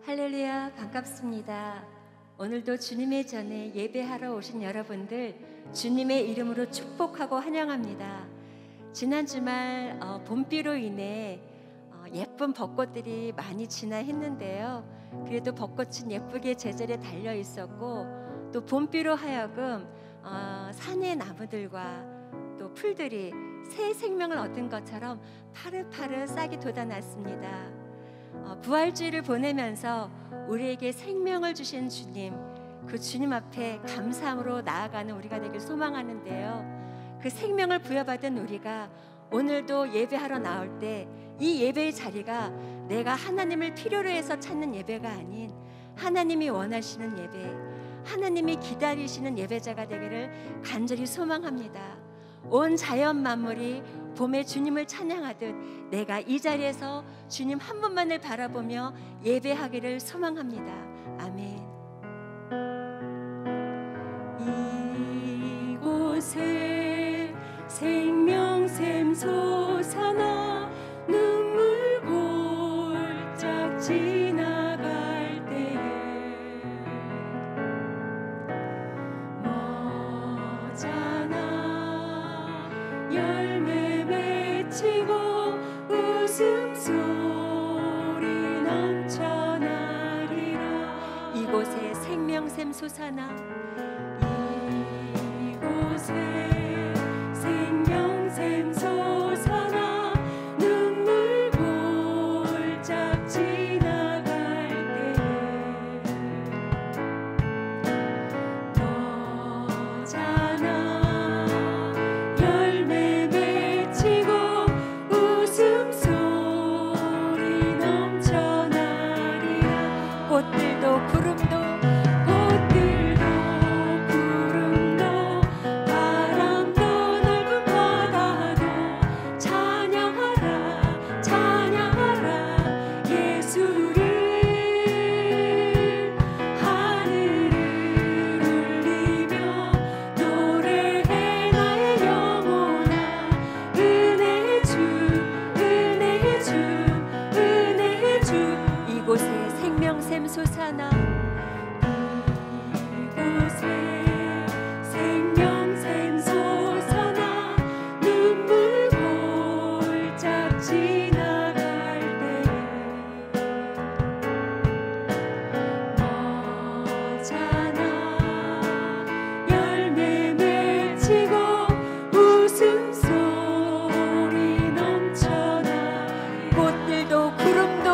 할렐루야, 반갑습니다. 오늘도 주님의 전에 예배하러 오신 여러분들 주님의 이름으로 축복하고 환영합니다. 지난 주말 봄비로 인해 예쁜 벚꽃들이 많이 진화했는데요. 그래도 벚꽃은 예쁘게 제자리에 달려 있었고, 또 봄비로 하여금 산의 나무들과 또 풀들이 새 생명을 얻은 것처럼 파릇파릇 싹이 돋아났습니다. 부활주일을 보내면서 우리에게 생명을 주신 주님, 그 주님 앞에 감사함으로 나아가는 우리가 되길 소망하는데요. 그 생명을 부여받은 우리가 오늘도 예배하러 나올 때 이 예배의 자리가 내가 하나님을 필요로 해서 찾는 예배가 아닌 하나님이 원하시는 예배, 하나님이 기다리시는 예배자가 되기를 간절히 소망합니다. 온 자연 만물이 봄에 주님을 찬양하듯 내가 이 자리에서 주님 한 분만을 바라보며 예배하기를 소망합니다. 아멘. 이곳에 생명샘 솟아나 눈물 골짝 지나갈 때에 머잖아 열매 맺히고 웃음소리 넘쳐나리라. 이곳에 생명샘 솟아나, 이곳에 생명샘 솟아나 눈물 골짝 지나갈 때에 너잖아 열매 맺히고 웃음소리 넘쳐나리라. 꽃들도 구름도 생명샘 솟아나, 이곳에 생명샘 솟아나 눈물 골짝 지나갈 때에 너잖아 열매 맺히고 웃음소리 넘쳐나. 꽃들도 구름도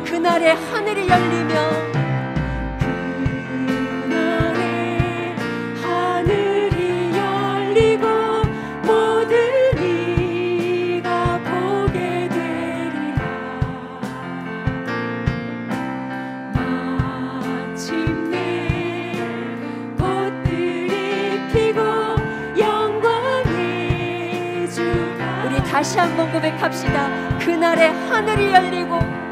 그날에 하늘이 열리며, 그날에 하늘이 열리고 모든 이가 보게 되리라. 마침내 꽃들이 피고 영광의 주가. 우리 다시 한번 고백합시다. 그날에 하늘이 열리고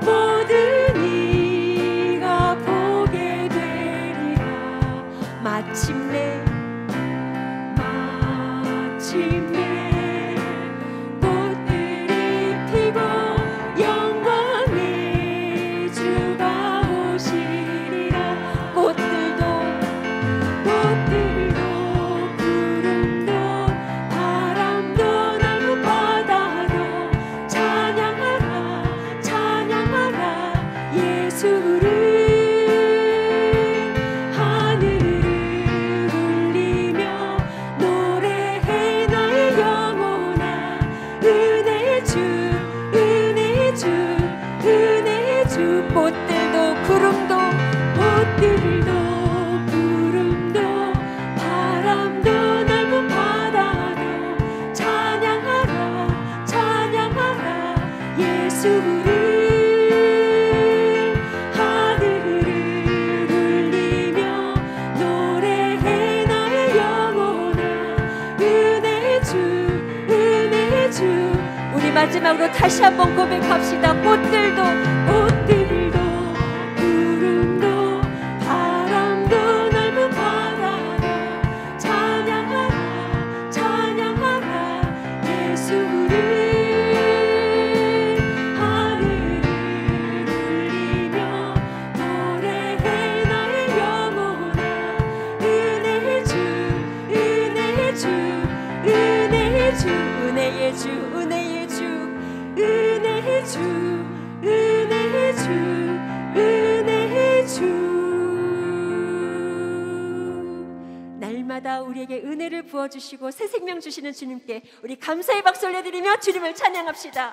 모든 이가 보게 꽃들도 구름도 꽃들도 구름도 바람도 넓은 바다도 찬양하라 찬양하라 예수를 하늘을 울리며 노래해 나의 영혼아 은혜의 주 우리 마지막으로 다시 한번 고백합시다. 꽃들도 구름도 바람도 넓은 바다도 찬양하라 찬양하라 예수를 하늘을 울리며 노래해 나의 영혼아 은혜의 주 은혜의 주 은혜의 주 은혜의 주 은혜의 주 은혜의 주 은혜의 주 은혜의 주 날마다 우리에게 은혜를 부어주시고 새 생명 주시는 주님께 우리 감사의 박수 올려드리며 주님을 찬양합시다.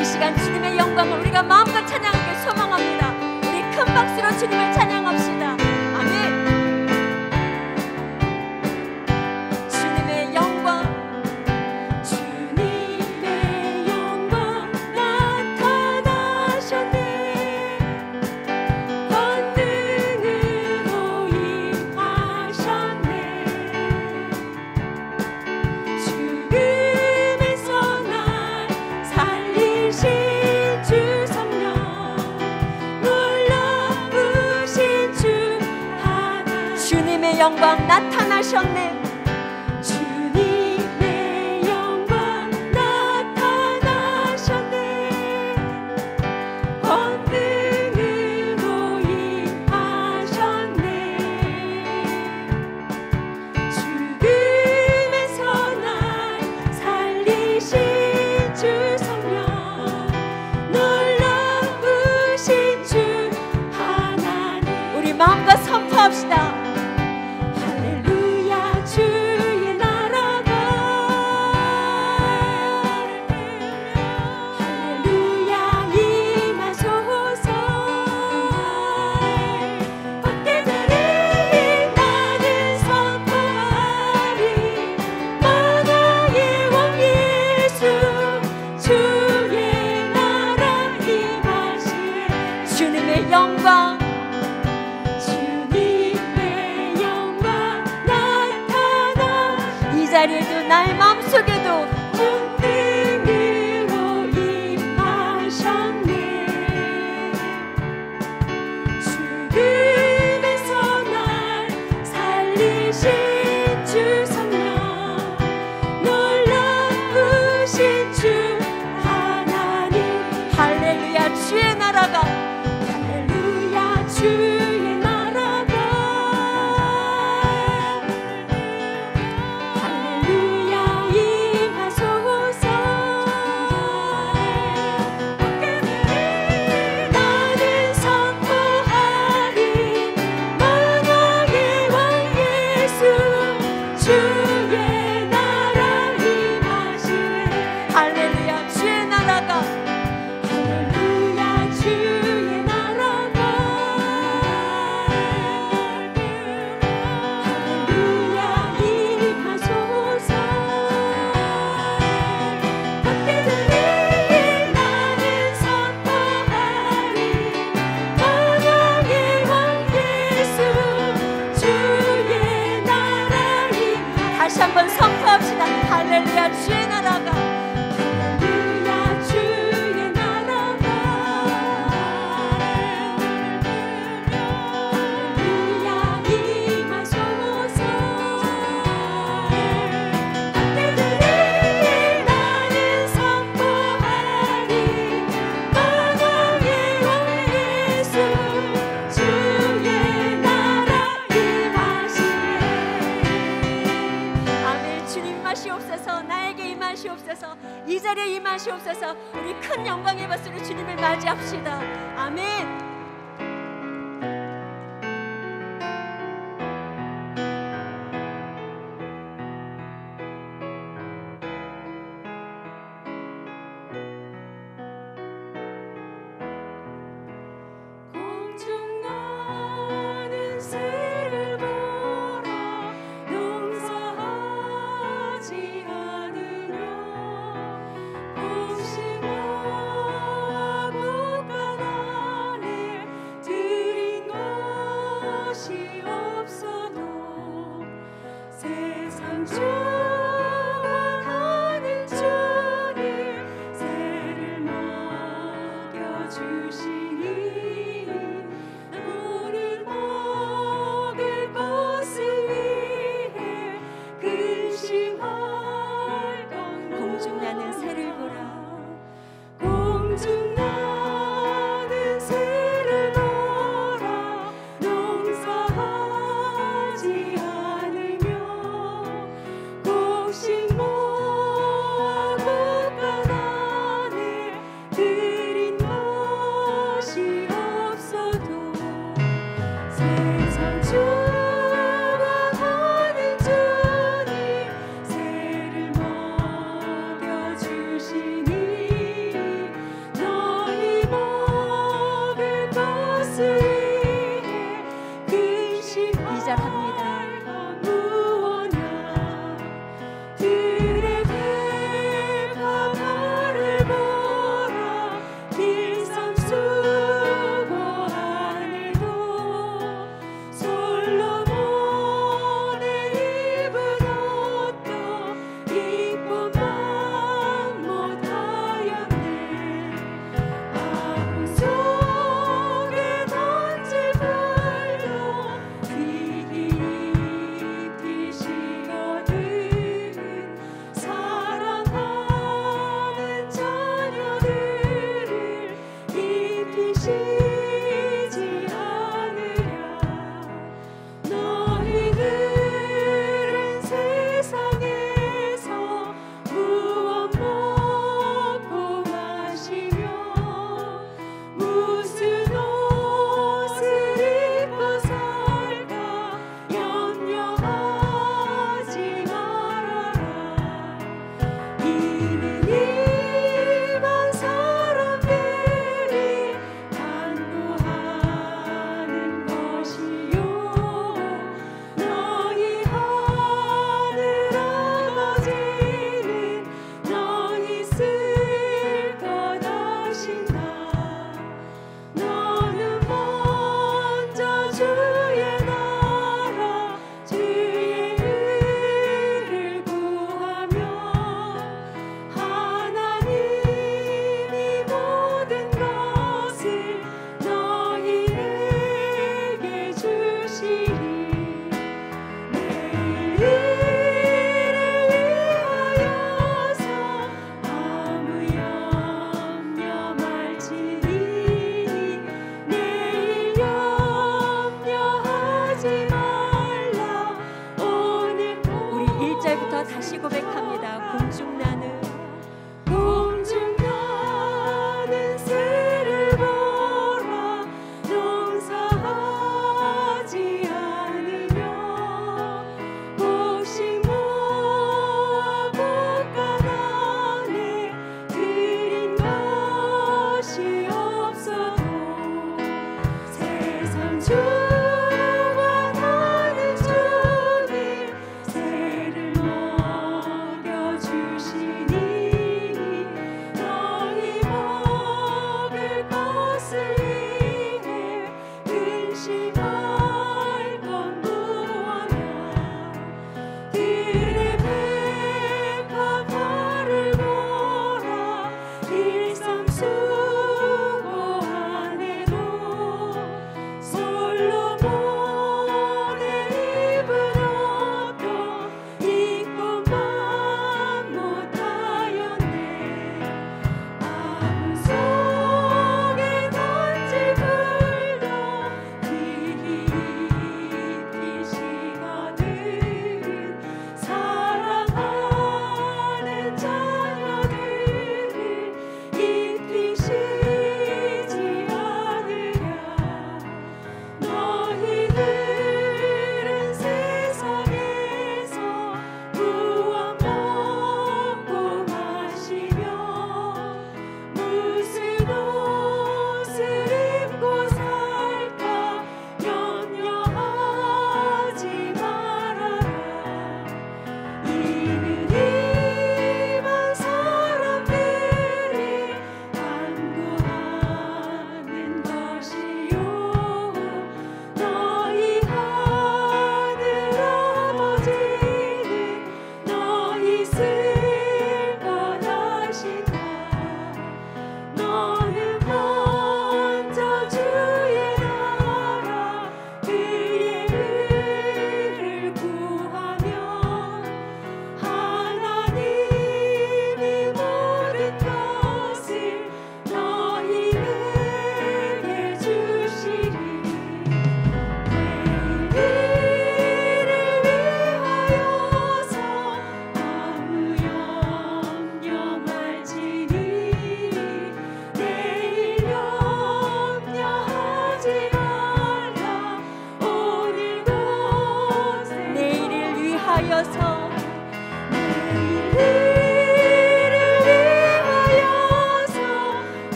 이 시간 주님의 영광을 우리가 마음껏 찬양하길 소망합니다. 우리 큰 박수로 주님을 찬양합시다. 아멘. 주님의 영광 영광 나타나셨네. 주님의 영광 나타나셨네. 권능으로 임하셨네. 죽음에서 날 살리신 주 성령 놀라우신 주 하나님 우리 마음과 선포합시다. 주의 나라가 할렐루야 임하소서. 박대들이 나는 선포하리 만왕의 왕 예수 주의 나라 임하시네. 주님의 영광 이 자리에도 나의 마음속에도 권능으로 임하셨네. 죽음에서 날 살리신 주 성령 놀라우신 주 하나님 할렐루야 주의 나라가 할렐루야 주의 나라가 다시 한번 선포합시다. 할렐루야 주의 나라가 할렐루야 주의 나라가 할렐루야 임하소서. 박대들이 나는 선포하리 만왕의 왕 예수 주의 나라 임하시네. 주님 임하시옵소서. 나에게 임하시옵소서. 이 자리에 임하시옵소서. 우리 큰 영광의 박수로 주님을 맞이합시다. 아멘. 오직 나는 새를 몰아 농사하지 않으며 곡식 모아 곡간 안에 들인 것이 없어도 세상 주관하는 주님 새를 먹여주시니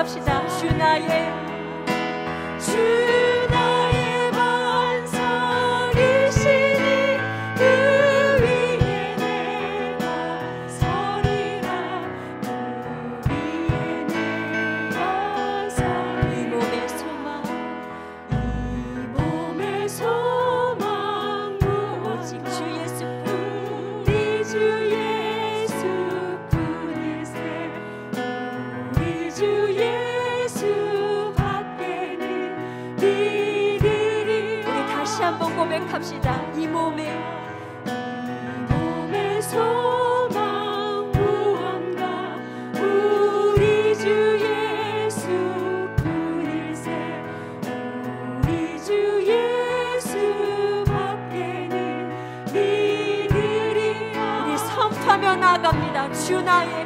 선포합시다. 주 나의 반석이시니 그 위에 내가 서리라. 그 위에 내가 서리라. 이 몸의 소망, 이 몸의 소망 오직 주 예수뿐. 우리 주 예수뿐일세. 우리 주 예수밖에는 믿으리. 우리 다시 한번 고백합시다. 이 몸의 소망 무언가 우리 주 예수뿐일세. 우리 주 예수밖에는 믿으리라. 우리 선포하며 나아갑니다. 주 나의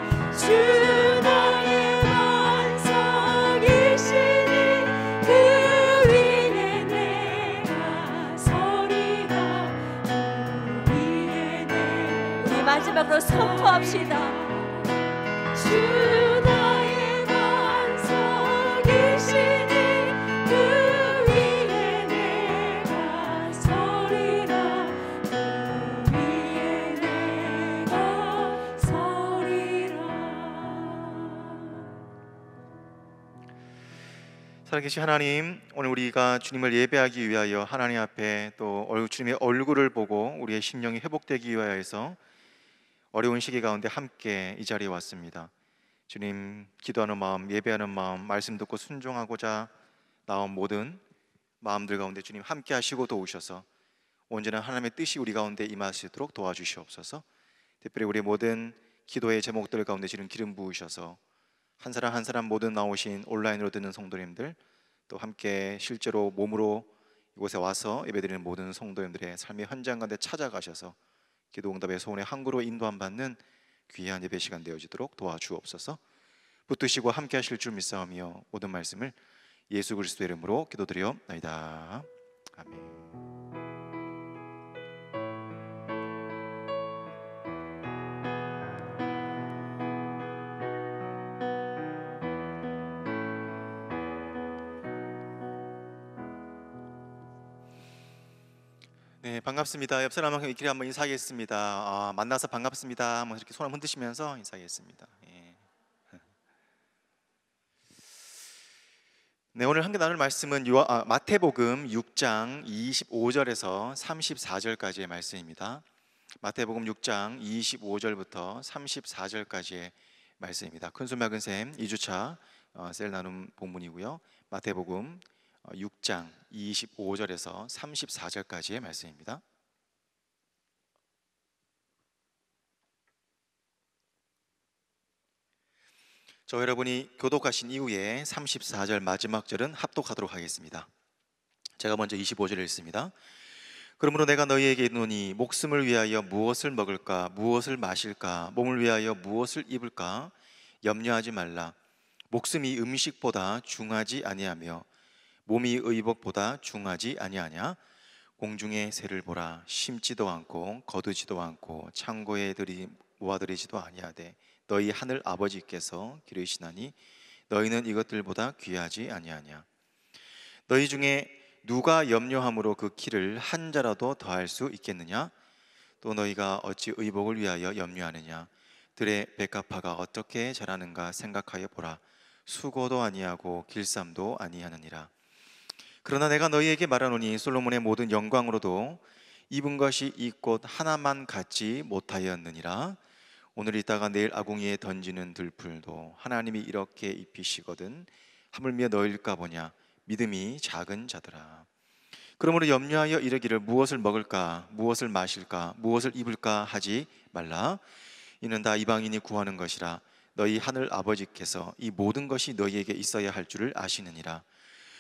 반석이시니 그 위에 내가 서리라. 그 위에 우리 마지막으로 선포합시다. 주 나의 반석이시니 그 위에 내가 서리라. 그 위에 내가 서리라. 살아계신 하나님, 오늘 우리가 주님을 예배하기 위하여 하나님 앞에 또 주님의 얼굴을 보고 우리의 심령이 회복되기 위하여서 어려운 시기 가운데 함께 이 자리에 왔습니다. 주님, 기도하는 마음, 예배하는 마음, 말씀 듣고 순종하고자 나온 모든 마음들 가운데 주님 함께 하시고 도우셔서 온전한 하나님의 뜻이 우리 가운데 임하시도록 도와주시옵소서. 특별히 우리 모든 기도의 제목들 가운데 주님 기름 부으셔서 한 사람 한 사람 모든 나오신 온라인으로 듣는 성도님들, 또 함께 실제로 몸으로 이곳에 와서 예배드리는 모든 성도님들의 삶의 현장 가운데 찾아가셔서 기도 응답의 소원의 항구로 인도함 받는 귀한 예배 시간 되어지도록 도와주옵소서. 붙드시고 함께 하실 줄 믿사오며 모든 말씀을 예수 그리스도의 이름으로 기도드리옵나이다. 아멘. 네, 반갑습니다. 옆 사람하고 이렇게 한번 인사하겠습니다. 만나서 반갑습니다. 한번 이렇게 손을 흔드시면서 인사하겠습니다. 예. 네, 오늘 함께 나눌 말씀은 마태복음 6장 25절에서 34절까지의 말씀입니다. 마태복음 6장 25절부터 34절까지의 말씀입니다. 큰손 작은 셈 2주차 셀 나눔 본문이고요. 마태복음 6장 25절에서 34절까지의 말씀입니다. 저 여러분이 교독하신 이후에 34절 마지막 절은 합독하도록 하겠습니다. 제가 먼저 25절을 읽습니다. 그러므로 내가 너희에게 이르노니 목숨을 위하여 무엇을 먹을까 무엇을 마실까 몸을 위하여 무엇을 입을까 염려하지 말라. 목숨이 음식보다 중하지 아니하며 몸이 의복보다 중하지 아니하냐. 공중의 새를 보라. 심지도 않고 거두지도 않고 창고에 모아들이지도 아니하되 너희 하늘 아버지께서 기르시나니 너희는 이것들보다 귀하지 아니하냐. 너희 중에 누가 염려함으로 그 키를 한 자라도 더할 수 있겠느냐. 또 너희가 어찌 의복을 위하여 염려하느냐. 들의 백합화가 어떻게 자라는가 생각하여 보라. 수고도 아니하고 길쌈도 아니하느니라. 그러나 내가 너희에게 말하노니 솔로몬의 모든 영광으로도 입은 것이 이 꽃 하나만 갖지 못하였느니라. 오늘 있다가 내일 아궁이에 던지는 들풀도 하나님이 이렇게 입히시거든 하물며 너희일까 보냐. 믿음이 작은 자들아. 그러므로 염려하여 이르기를 무엇을 먹을까 무엇을 마실까 무엇을 입을까 하지 말라. 이는 다 이방인이 구하는 것이라. 너희 하늘 아버지께서 이 모든 것이 너희에게 있어야 할 줄을 아시느니라.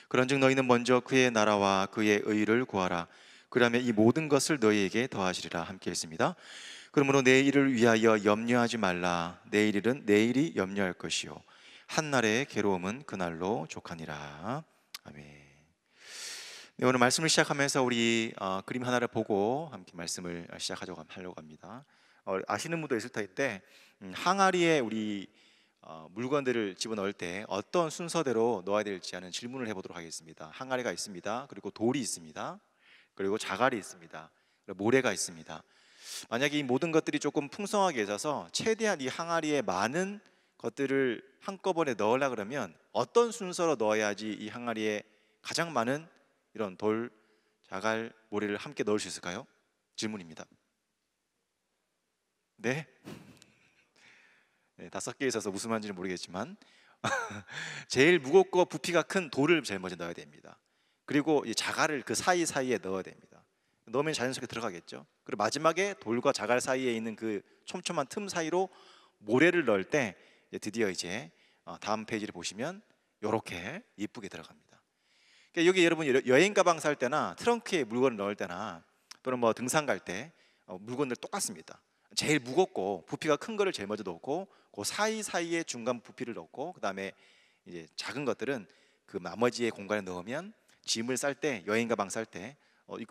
그런즉 너희는 먼저 그의 나라와 그의 의를 구하라. 그러면 이 모든 것을 너희에게 더하시리라. 함께 읽습니다. 그러므로 내일을 위하여 염려하지 말라. 내일 일은 내일이 염려할 것이요 한날의 괴로움은 그날로 족하니라. 아멘. 네, 오늘 말씀을 시작하면서 우리 그림 하나를 보고 함께 말씀을 시작하려고 합니다. 아시는 분도 있을 터인데 항아리에 우리 물건들을 집어넣을 때 어떤 순서대로 넣어야 될지 하는 질문을 해보도록 하겠습니다. 항아리가 있습니다. 그리고 돌이 있습니다. 그리고 자갈이 있습니다. 그리고 모래가 있습니다. 만약에 이 모든 것들이 조금 풍성하게 있어서 최대한 이 항아리에 많은 것들을 한꺼번에 넣으려 그러면 어떤 순서로 넣어야지 이 항아리에 가장 많은 이런 돌, 자갈, 모래를 함께 넣을 수 있을까요? 질문입니다. 네? 네, 5개 있어서 무슨 말인지는 모르겠지만 제일 무겁고 부피가 큰 돌을 제일 먼저 넣어야 됩니다. 그리고 이 자갈을 그 사이사이에 넣어야 됩니다. 넣으면 자연스럽게 들어가겠죠. 그리고 마지막에 돌과 자갈 사이에 있는 그 촘촘한 틈 사이로 모래를 넣을 때 드디어 이제 다음 페이지를 보시면 이렇게 이쁘게 들어갑니다. 그러니까 여기 여러분 여행 가방 살 때나 트렁크에 물건을 넣을 때나 또는 뭐 등산 갈 때 물건들 똑같습니다. 제일 무겁고 부피가 큰 거를 제일 먼저 넣고 그 사이사이에 중간 부피를 넣고 그다음에 이제 작은 것들은 그 나머지의 공간에 넣으면 짐을 쌀 때, 여행 가방 쌀 때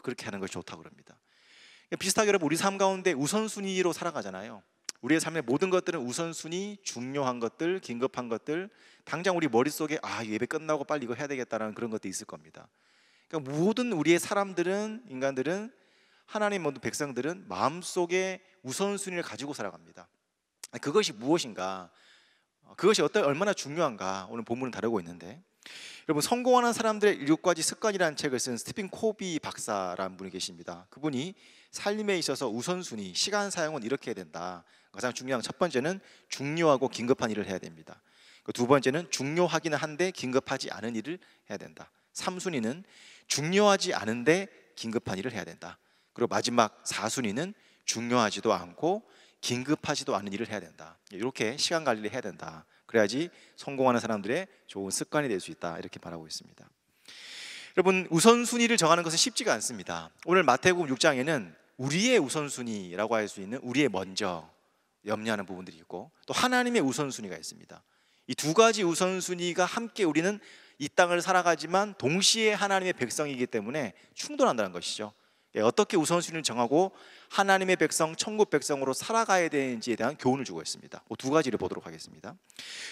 그렇게 하는 것이 좋다고 그럽니다. 비슷하게 여러분 우리 삶 가운데 우선순위로 살아가잖아요. 우리의 삶의 모든 것들은 우선순위, 중요한 것들, 긴급한 것들, 당장 우리 머릿속에 예배 끝나고 빨리 이거 해야 되겠다라는 그런 것도 있을 겁니다. 그러니까 모든 우리의 사람들은, 인간들은, 하나님 모든 백성들은 마음속에 우선순위를 가지고 살아갑니다. 그것이 무엇인가, 그것이 얼마나 중요한가 오늘 본문은 다루고 있는데, 여러분 성공하는 사람들의 7가지 습관이라는 책을 쓴 스티븐 코비 박사라는 분이 계십니다. 그분이 삶에 있어서 우선순위, 시간 사용은 이렇게 해야 된다. 가장 중요한 첫 번째는 중요하고 긴급한 일을 해야 됩니다. 두 번째는 중요하기는 한데 긴급하지 않은 일을 해야 된다. 3순위는 중요하지 않은데 긴급한 일을 해야 된다. 그리고 마지막 4순위는 중요하지도 않고 긴급하지도 않은 일을 해야 된다. 이렇게 시간 관리를 해야 된다. 그래야지 성공하는 사람들의 좋은 습관이 될 수 있다. 이렇게 말하고 있습니다. 여러분 우선순위를 정하는 것은 쉽지가 않습니다. 오늘 마태복음 6장에는 우리의 우선순위라고 할 수 있는 우리의 먼저 염려하는 부분들이 있고 또 하나님의 우선순위가 있습니다. 이 2가지 우선순위가 함께 우리는 이 땅을 살아가지만 동시에 하나님의 백성이기 때문에 충돌한다는 것이죠. 어떻게 우선순위를 정하고 하나님의 백성, 천국 백성으로 살아가야 되는지에 대한 교훈을 주고 있습니다. 2가지를 보도록 하겠습니다.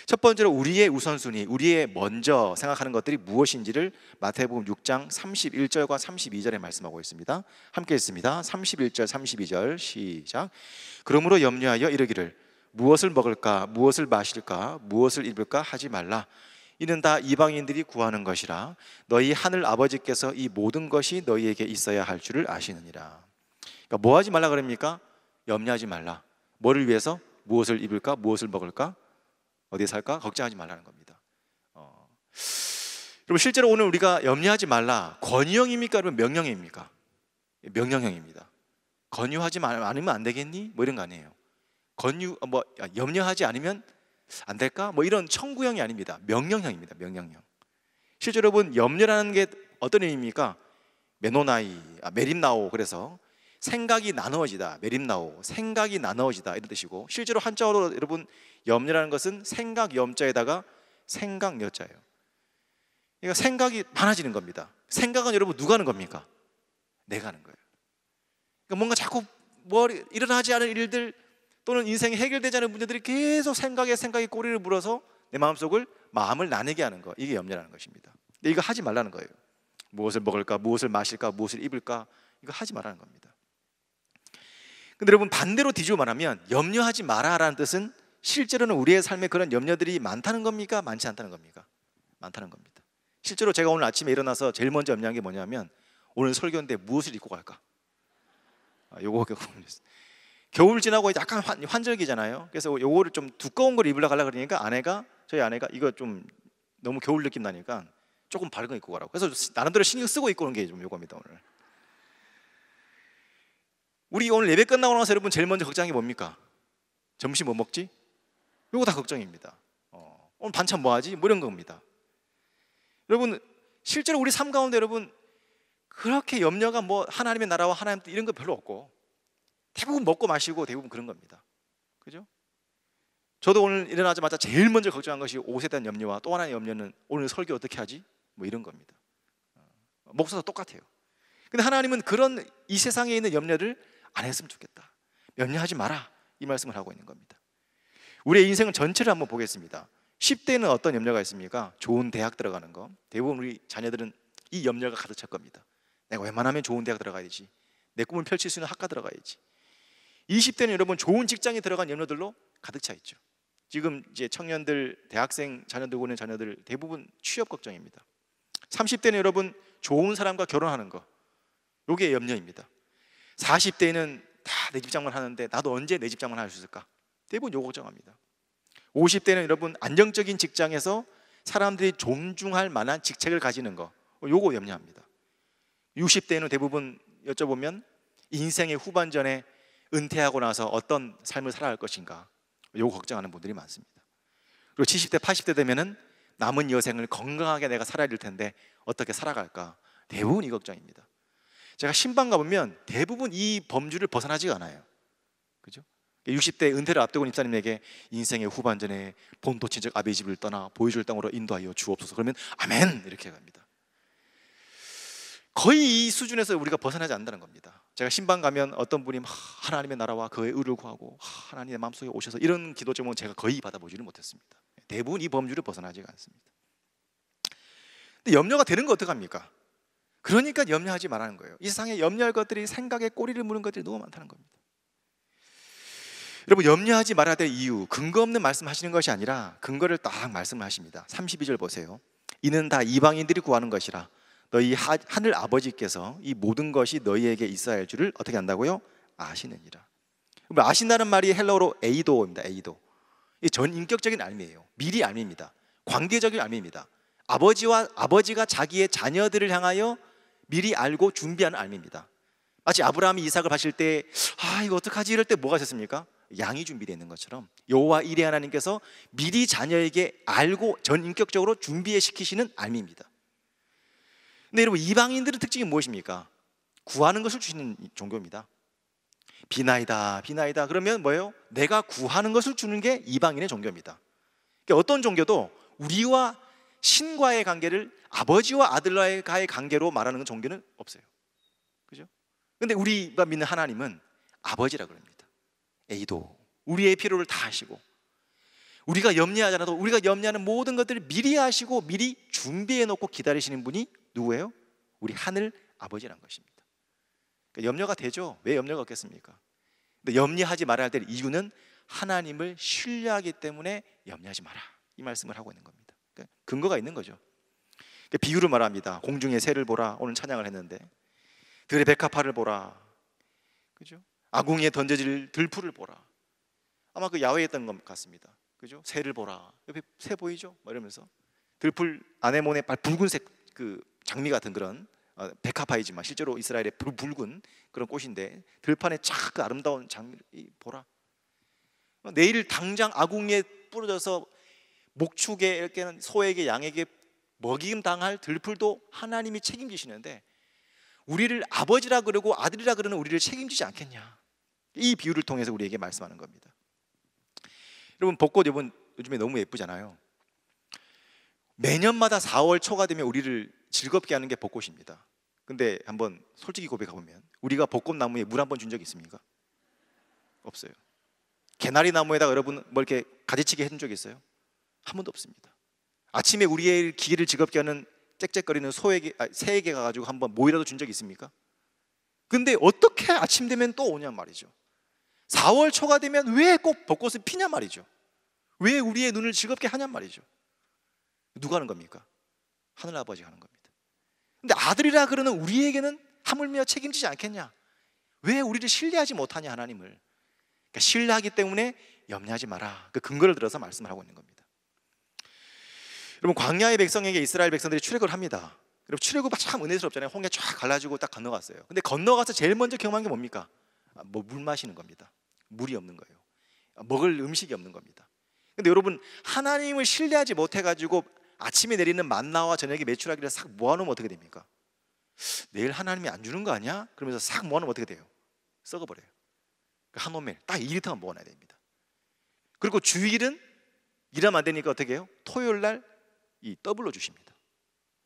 첫 번째로 우리의 우선순위, 우리의 먼저 생각하는 것들이 무엇인지를 마태복음 6장 31절과 32절에 말씀하고 있습니다. 함께 읽습니다. 31절, 32절 시작. 그러므로 염려하여 이르기를 무엇을 먹을까, 무엇을 마실까, 무엇을 입을까 하지 말라. 이는 다 이방인들이 구하는 것이라. 너희 하늘 아버지께서 이 모든 것이 너희에게 있어야 할 줄을 아시느니라. 그러니까 뭐 하지 말라 그럽니까? 염려하지 말라. 뭐를 위해서? 무엇을 입을까? 무엇을 먹을까? 어디에 살까? 걱정하지 말라는 겁니다. 여러분 실제로 오늘 우리가 염려하지 말라 권유형입니까? 아니면 명령입니까? 명령형입니다. 권유하지 않으면 안 되겠니? 뭐 이런 거 아니에요. 염려하지 않으면 안 될까? 뭐 이런 청구형이 아닙니다. 명령형입니다. 명령형. 실제로 여러분 염려라는 게 어떤 의미입니까? 메림나오. 그래서 생각이 나누어지다. 메림나오. 생각이 나누어지다 이런 뜻이고 실제로 한자어로 여러분 염려라는 것은 생각 염자에다가 생각 여자예요. 그러니까 생각이 많아지는 겁니다. 생각은 여러분 누가 하는 겁니까? 내가 하는 거예요. 그러니까 뭔가 자꾸 일어나지 않은 일들 또는 인생에 해결되지 않은 문제들이 계속 생각에 꼬리를 물어서 내 마음을 나뉘게 하는 거, 이게 염려라는 것입니다. 근데 이거 하지 말라는 거예요. 무엇을 먹을까, 무엇을 마실까, 무엇을 입을까, 이거 하지 말라는 겁니다. 근데 여러분 반대로 뒤집어 말하면 염려하지 마라라는 뜻은 실제로는 우리의 삶에 그런 염려들이 많다는 겁니까? 많지 않다는 겁니까? 많다는 겁니다. 실제로 제가 오늘 아침에 일어나서 제일 먼저 염려한 게 뭐냐면 오늘 설교인데 무엇을 입고 갈까? 요거 겨울 지나고 약간 환절기잖아요. 그래서 요거를 좀 두꺼운 걸 입으려고 하려고 그러니까 저희 아내가 이거 좀 너무 겨울 느낌 나니까 조금 밝은 거 입고 가라고. 그래서 나름대로 신경 쓰고 입고 오는 게 좀 요겁니다. 오늘 우리 오늘 예배 끝나고 나서 여러분 제일 먼저 걱정한 게 뭡니까? 점심 뭐 먹지? 요거 다 걱정입니다. 오늘 반찬 뭐 하지? 뭐 이런 겁니다. 여러분 실제로 우리 삶 가운데 여러분 그렇게 염려가 뭐 하나님의 나라와 하나님 뜻 이런 거 별로 없고 대부분 먹고 마시고 대부분 그런 겁니다. 그죠? 저도 오늘 일어나자마자 제일 먼저 걱정한 것이 옷에 대한 염려와 또 하나의 염려는 오늘 설교 어떻게 하지? 뭐 이런 겁니다. 목사도 똑같아요. 근데 하나님은 그런 이 세상에 있는 염려를 안 했으면 좋겠다. 염려하지 마라 이 말씀을 하고 있는 겁니다. 우리의 인생을 전체를 한번 보겠습니다. 10대는 어떤 염려가 있습니까? 좋은 대학 들어가는 거. 대부분 우리 자녀들은 이 염려가 가득 찰 겁니다. 내가 웬만하면 좋은 대학 들어가야지, 내 꿈을 펼칠 수 있는 학과 들어가야지. 20대는 여러분 좋은 직장에 들어간 염려들로 가득 차 있죠. 지금 이제 청년들, 대학생 자녀들 오는 자녀들 대부분 취업 걱정입니다. 30대는 여러분 좋은 사람과 결혼하는 거, 요게 염려입니다. 40대는 다 내 집 장만 하는데 나도 언제 내 집 장만 할 수 있을까? 대부분 요거 걱정합니다. 50대는 여러분 안정적인 직장에서 사람들이 존중할 만한 직책을 가지는 거, 요거 염려합니다. 60대는 대부분 여쭤보면 인생의 후반전에 은퇴하고 나서 어떤 삶을 살아갈 것인가, 요거 걱정하는 분들이 많습니다. 그리고 70대, 80대 되면은 남은 여생을 건강하게 내가 살아야 될 텐데 어떻게 살아갈까, 대부분 이 걱정입니다. 제가 신방 가보면 대부분 이 범주를 벗어나지가 않아요. 그죠? 60대 은퇴를 앞두고 온 집사님에게 인생의 후반전에 본토 친척 아베 집을 떠나 보여줄 땅으로 인도하여 주옵소서, 그러면 아멘 이렇게 갑니다. 거의 이 수준에서 우리가 벗어나지 않는다는 겁니다. 제가 신방 가면 어떤 분이 하나님의 나라와 그의 의를 구하고 하나님의 마음속에 오셔서 이런 기도 제목은 제가 거의 받아보지를 못했습니다. 대부분 이 범주를 벗어나지가 않습니다. 근데 염려가 되는 거 어떡합니까? 그러니까 염려하지 말라는 거예요. 이 세상에 염려할 것들이, 생각에 꼬리를 무는 것들이 너무 많다는 겁니다. 여러분, 염려하지 말아야 될 이유, 근거 없는 말씀하시는 것이 아니라 근거를 딱 말씀을 하십니다. 32절 보세요. 이는 다 이방인들이 구하는 것이라 너희 하늘 아버지께서 이 모든 것이 너희에게 있어야 할 줄을 어떻게 안다고요? 아시느니라. 아신다는 말이 헬라어로 에이도입니다. 에이도. 이 전인격적인 알미예요. 미리 알미입니다. 관계적인 알미입니다. 아버지가 자기의 자녀들을 향하여 미리 알고 준비하는 알미입니다. 마치 아브라함이 이삭을 바칠 때 이거 어떡하지 이럴 때 뭐가 있었습니까? 양이 준비되어 있는 것처럼 여호와 이레 하나님께서 미리 자녀에게 알고 전인격적으로 준비시키시는 알미입니다. 근데 여러분, 이방인들의 특징이 무엇입니까? 구하는 것을 주시는 종교입니다. 비나이다 비나이다 그러면 뭐예요? 내가 구하는 것을 주는 게 이방인의 종교입니다. 그러니까 어떤 종교도 우리와 신과의 관계를 아버지와 아들과의 관계로 말하는 종교는 없어요. 그죠? 근데 우리가 믿는 하나님은 아버지라 그럽니다. 에이도, 우리의 필요를 다 하시고 우리가 염려하지 않아도 우리가 염려하는 모든 것들을 미리 하시고 미리 준비해 놓고 기다리시는 분이 누구예요? 우리 하늘 아버지란 것입니다. 그러니까 염려가 되죠. 왜 염려가 없겠습니까? 근데 염려하지 말아야 될 이유는 하나님을 신뢰하기 때문에 염려하지 마라, 이 말씀을 하고 있는 겁니다. 그러니까 근거가 있는 거죠. 그러니까 비유를 말합니다. 공중의 새를 보라, 오늘 찬양을 했는데 들의 백합화를 보라, 그죠? 아궁이에 던져질 들풀을 보라. 아마 그 야외에 있던 것 같습니다. 그죠? 새를 보라, 옆에 새 보이죠? 뭐 이러면서 들풀 아네모네 붉은색 그 장미 같은 그런 백합화이지만 실제로 이스라엘의 붉은 그런 꽃인데 들판에 쫙 그 아름다운 장미를 보라. 내일 당장 아궁이에 부러져서 목축에 이렇게 소에게 양에게 먹임 당할 들풀도 하나님이 책임지시는데 우리를 아버지라 그러고 아들이라 그러는 우리를 책임지지 않겠냐, 이 비유를 통해서 우리에게 말씀하는 겁니다. 여러분, 벚꽃 요즘에 너무 예쁘잖아요. 매년마다 4월 초가 되면 우리를 즐겁게 하는 게 벚꽃입니다. 근데 한번 솔직히 고백해보면 우리가 벚꽃나무에 물 한 번 준 적이 있습니까? 없어요. 개나리 나무에다가 여러분 뭐 이렇게 가지치기 해준 적이 있어요? 한 번도 없습니다. 아침에 우리의 기계를 즐겁게 하는 짹짹거리는 새에게 가가지고 한번 모이라도 준 적이 있습니까? 근데 어떻게 아침 되면 또 오냐 말이죠. 4월 초가 되면 왜 꼭 벚꽃을 피냐 말이죠. 왜 우리의 눈을 즐겁게 하냐 말이죠. 누가 하는 겁니까? 하늘 아버지가 하는 겁니다. 근데 아들이라 그러는 우리에게는 하물며 책임지지 않겠냐? 왜 우리를 신뢰하지 못하냐, 하나님을. 그러니까 신뢰하기 때문에 염려하지 마라, 그 근거를 들어서 말씀을 하고 있는 겁니다. 여러분, 광야의 백성에게 이스라엘 백성들이 출애굽을 합니다. 여러분, 출애굽 참 은혜스럽잖아요. 홍해 쫙 갈라지고 딱 건너갔어요. 근데 건너가서 제일 먼저 경험한 게 뭡니까? 물 마시는 겁니다. 물이 없는 거예요. 먹을 음식이 없는 겁니다. 근데 여러분, 하나님을 신뢰하지 못해가지고 아침에 내리는 만나와 저녁에 메추라기를 싹 모아놓으면 어떻게 됩니까? 내일 하나님이 안 주는 거 아니야? 그러면서 싹 모아놓으면 어떻게 돼요? 썩어버려요. 한 오멜 딱 2리터만 모아놔야 됩니다. 그리고 주일은 일하면 안 되니까 어떻게 해요? 토요일 날 이 더블로 주십니다.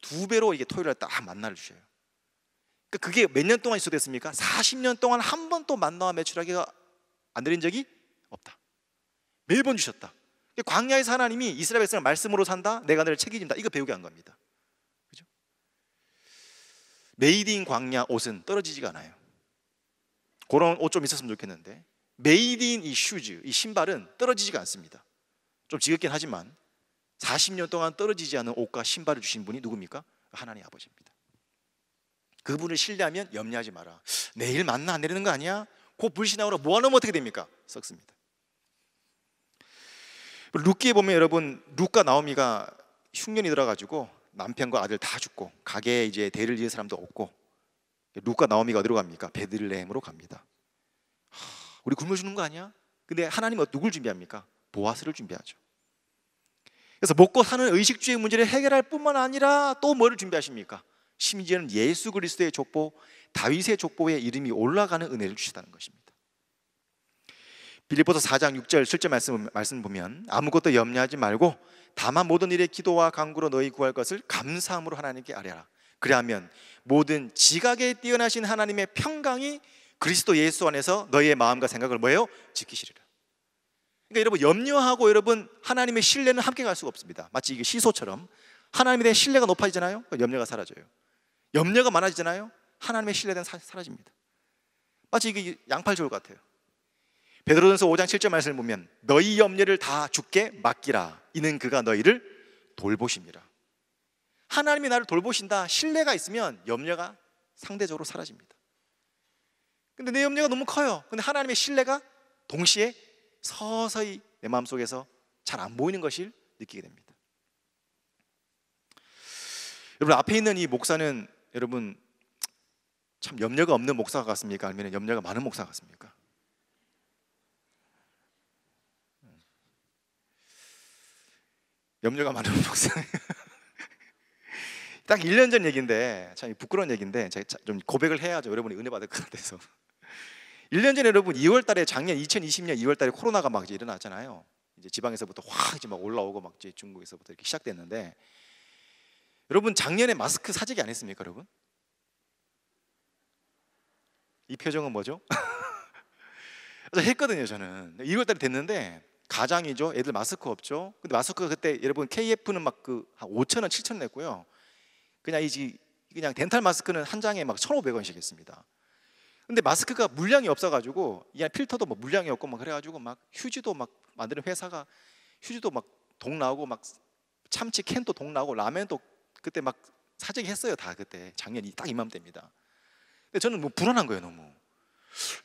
2배로 이게 토요일 날 딱 만나를 주셔요. 그러니까 그게 몇 년 동안 지속됐습니까? 40년 동안 한 번도 만나와 메추라기가 안 내린 적이 없다. 매번 주셨다. 광야에서 하나님이 이스라엘 백성을 말씀으로 산다, 내가 너를 책임진다, 이거 배우게 한 겁니다. 그죠? 메이드 인 광야 옷은 떨어지지가 않아요. 그런 옷 좀 있었으면 좋겠는데, 메이드 인 이 슈즈, 이 신발은 떨어지지가 않습니다. 좀 지겹긴 하지만 40년 동안 떨어지지 않은 옷과 신발을 주신 분이 누굽니까? 하나님 아버지입니다. 그분을 신뢰하면 염려하지 마라. 내일 만나 안 내리는 거 아니야? 그 불신앙으로 모아놓으면 어떻게 됩니까? 썩습니다. 룻기에 보면 여러분, 룻과 나오미가 흉년이 들어가지고 남편과 아들 다 죽고 가게에 이제 대를 이은 사람도 없고, 룻과 나오미가 어디로 갑니까? 베들레헴으로 갑니다. 우리 굶어 죽는 거 아니야? 근데 하나님은 누굴 준비합니까? 보아스를 준비하죠. 그래서 먹고 사는 의식주의 문제를 해결할 뿐만 아니라 또 뭐를 준비하십니까? 심지어는 예수 그리스도의 족보, 다윗의 족보에 이름이 올라가는 은혜를 주시다는 것입니다. 빌립보서 4장 6절 7절 말씀 보면, 아무것도 염려하지 말고 다만 모든 일에 기도와 간구로 너희 구할 것을 감사함으로 하나님께 아뢰라. 그리하면 모든 지각에 뛰어나신 하나님의 평강이 그리스도 예수 안에서 너희의 마음과 생각을 뭐예요? 지키시리라. 그러니까 여러분, 염려하고 여러분 하나님의 신뢰는 함께 갈 수가 없습니다. 마치 이게 시소처럼 하나님에 대한 신뢰가 높아지잖아요. 염려가 사라져요. 염려가 많아지잖아요. 하나님의 신뢰는 사라집니다. 마치 이게 양팔저울 같아요. 베드로전서 5장 7절 말씀을 보면, 너희 염려를 다 주께 맡기라. 이는 그가 너희를 돌보심이라. 하나님이 나를 돌보신다, 신뢰가 있으면 염려가 상대적으로 사라집니다. 근데 내 염려가 너무 커요. 근데 하나님의 신뢰가 동시에 서서히 내 마음속에서 잘 안 보이는 것을 느끼게 됩니다. 여러분, 앞에 있는 이 목사는 여러분 참 염려가 없는 목사 같습니까? 아니면 염려가 많은 목사 같습니까? 염려가 많은 목사. 딱 1년 전 얘기인데, 참 부끄러운 얘기인데 제가 좀 고백을 해야죠. 여러분이 은혜 받을 것 같아서. 1년 전에 여러분 2월 달에, 작년 2020년 2월 달에 코로나가 막 이제 일어났잖아요. 이제 지방에서부터 확 이제 막 올라오고 막 이제 중국에서부터 이렇게 시작됐는데, 여러분 작년에 마스크 사재기 안 했습니까, 여러분? 이 표정은 뭐죠? 그래서 했거든요, 저는. 2월 달에 됐는데 가장이죠. 애들 마스크 없죠. 근데 마스크가 그때 여러분 KF는 막 그 한 5,000원, 7,000원 냈고요. 그냥 덴탈 마스크는 한 장에 막 1,500원씩 했습니다. 근데 마스크가 물량이 없어가지고, 이 필터도 뭐 물량이 없고 막 그래가지고 막 휴지도 막 만드는 회사가 휴지도 막 동 나오고 막 참치 캔도 동 나오고 라면도 그때 막 사재기 했어요. 다 그때 작년이 딱 이맘때입니다. 근데 저는 뭐 불안한 거예요, 너무.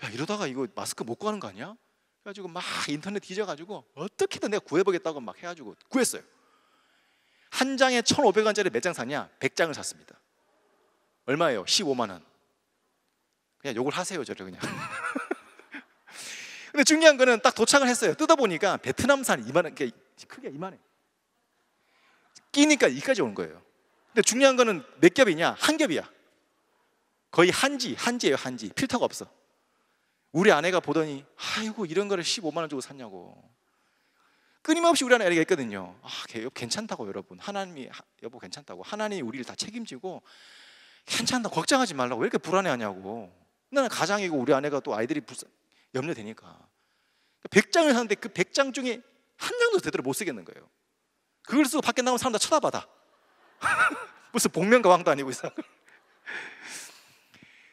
야, 이러다가 이거 마스크 못 구하는 거 아니야? 그래가지고 막 인터넷 뒤져가지고 어떻게든 내가 구해보겠다고 막 해가지고 구했어요. 한 장에 1,500원짜리 몇 장 샀냐? 100장을 샀습니다. 얼마예요? 15만 원. 그냥 욕을 하세요, 저를 그냥. 근데 중요한 거는 딱 도착을 했어요. 뜯어보니까 베트남산 이만한, 크기가 이만해. 끼니까 이까지 온 거예요. 근데 중요한 거는 몇 겹이냐? 한 겹이야. 거의 한지예요, 한지. 필터가 없어. 우리 아내가 보더니, 아이고 이런 거를 15만 원 주고 샀냐고. 끊임없이 우리 아내가 얘기했거든요. 괜찮다고, 여러분. 하나님이, 여보 괜찮다고. 하나님이 우리를 다 책임지고 괜찮다, 걱정하지 말라고. 왜 이렇게 불안해하냐고. 나는 가장이고 우리 아내가 또 아이들이 염려되니까. 100장을 샀는데 그 100장 중에 한 장도 제대로 못 쓰겠는 거예요. 그걸 쓰고 밖에 나오면 사람 다 쳐다봐다. 무슨 복면가왕도 아니고 이상.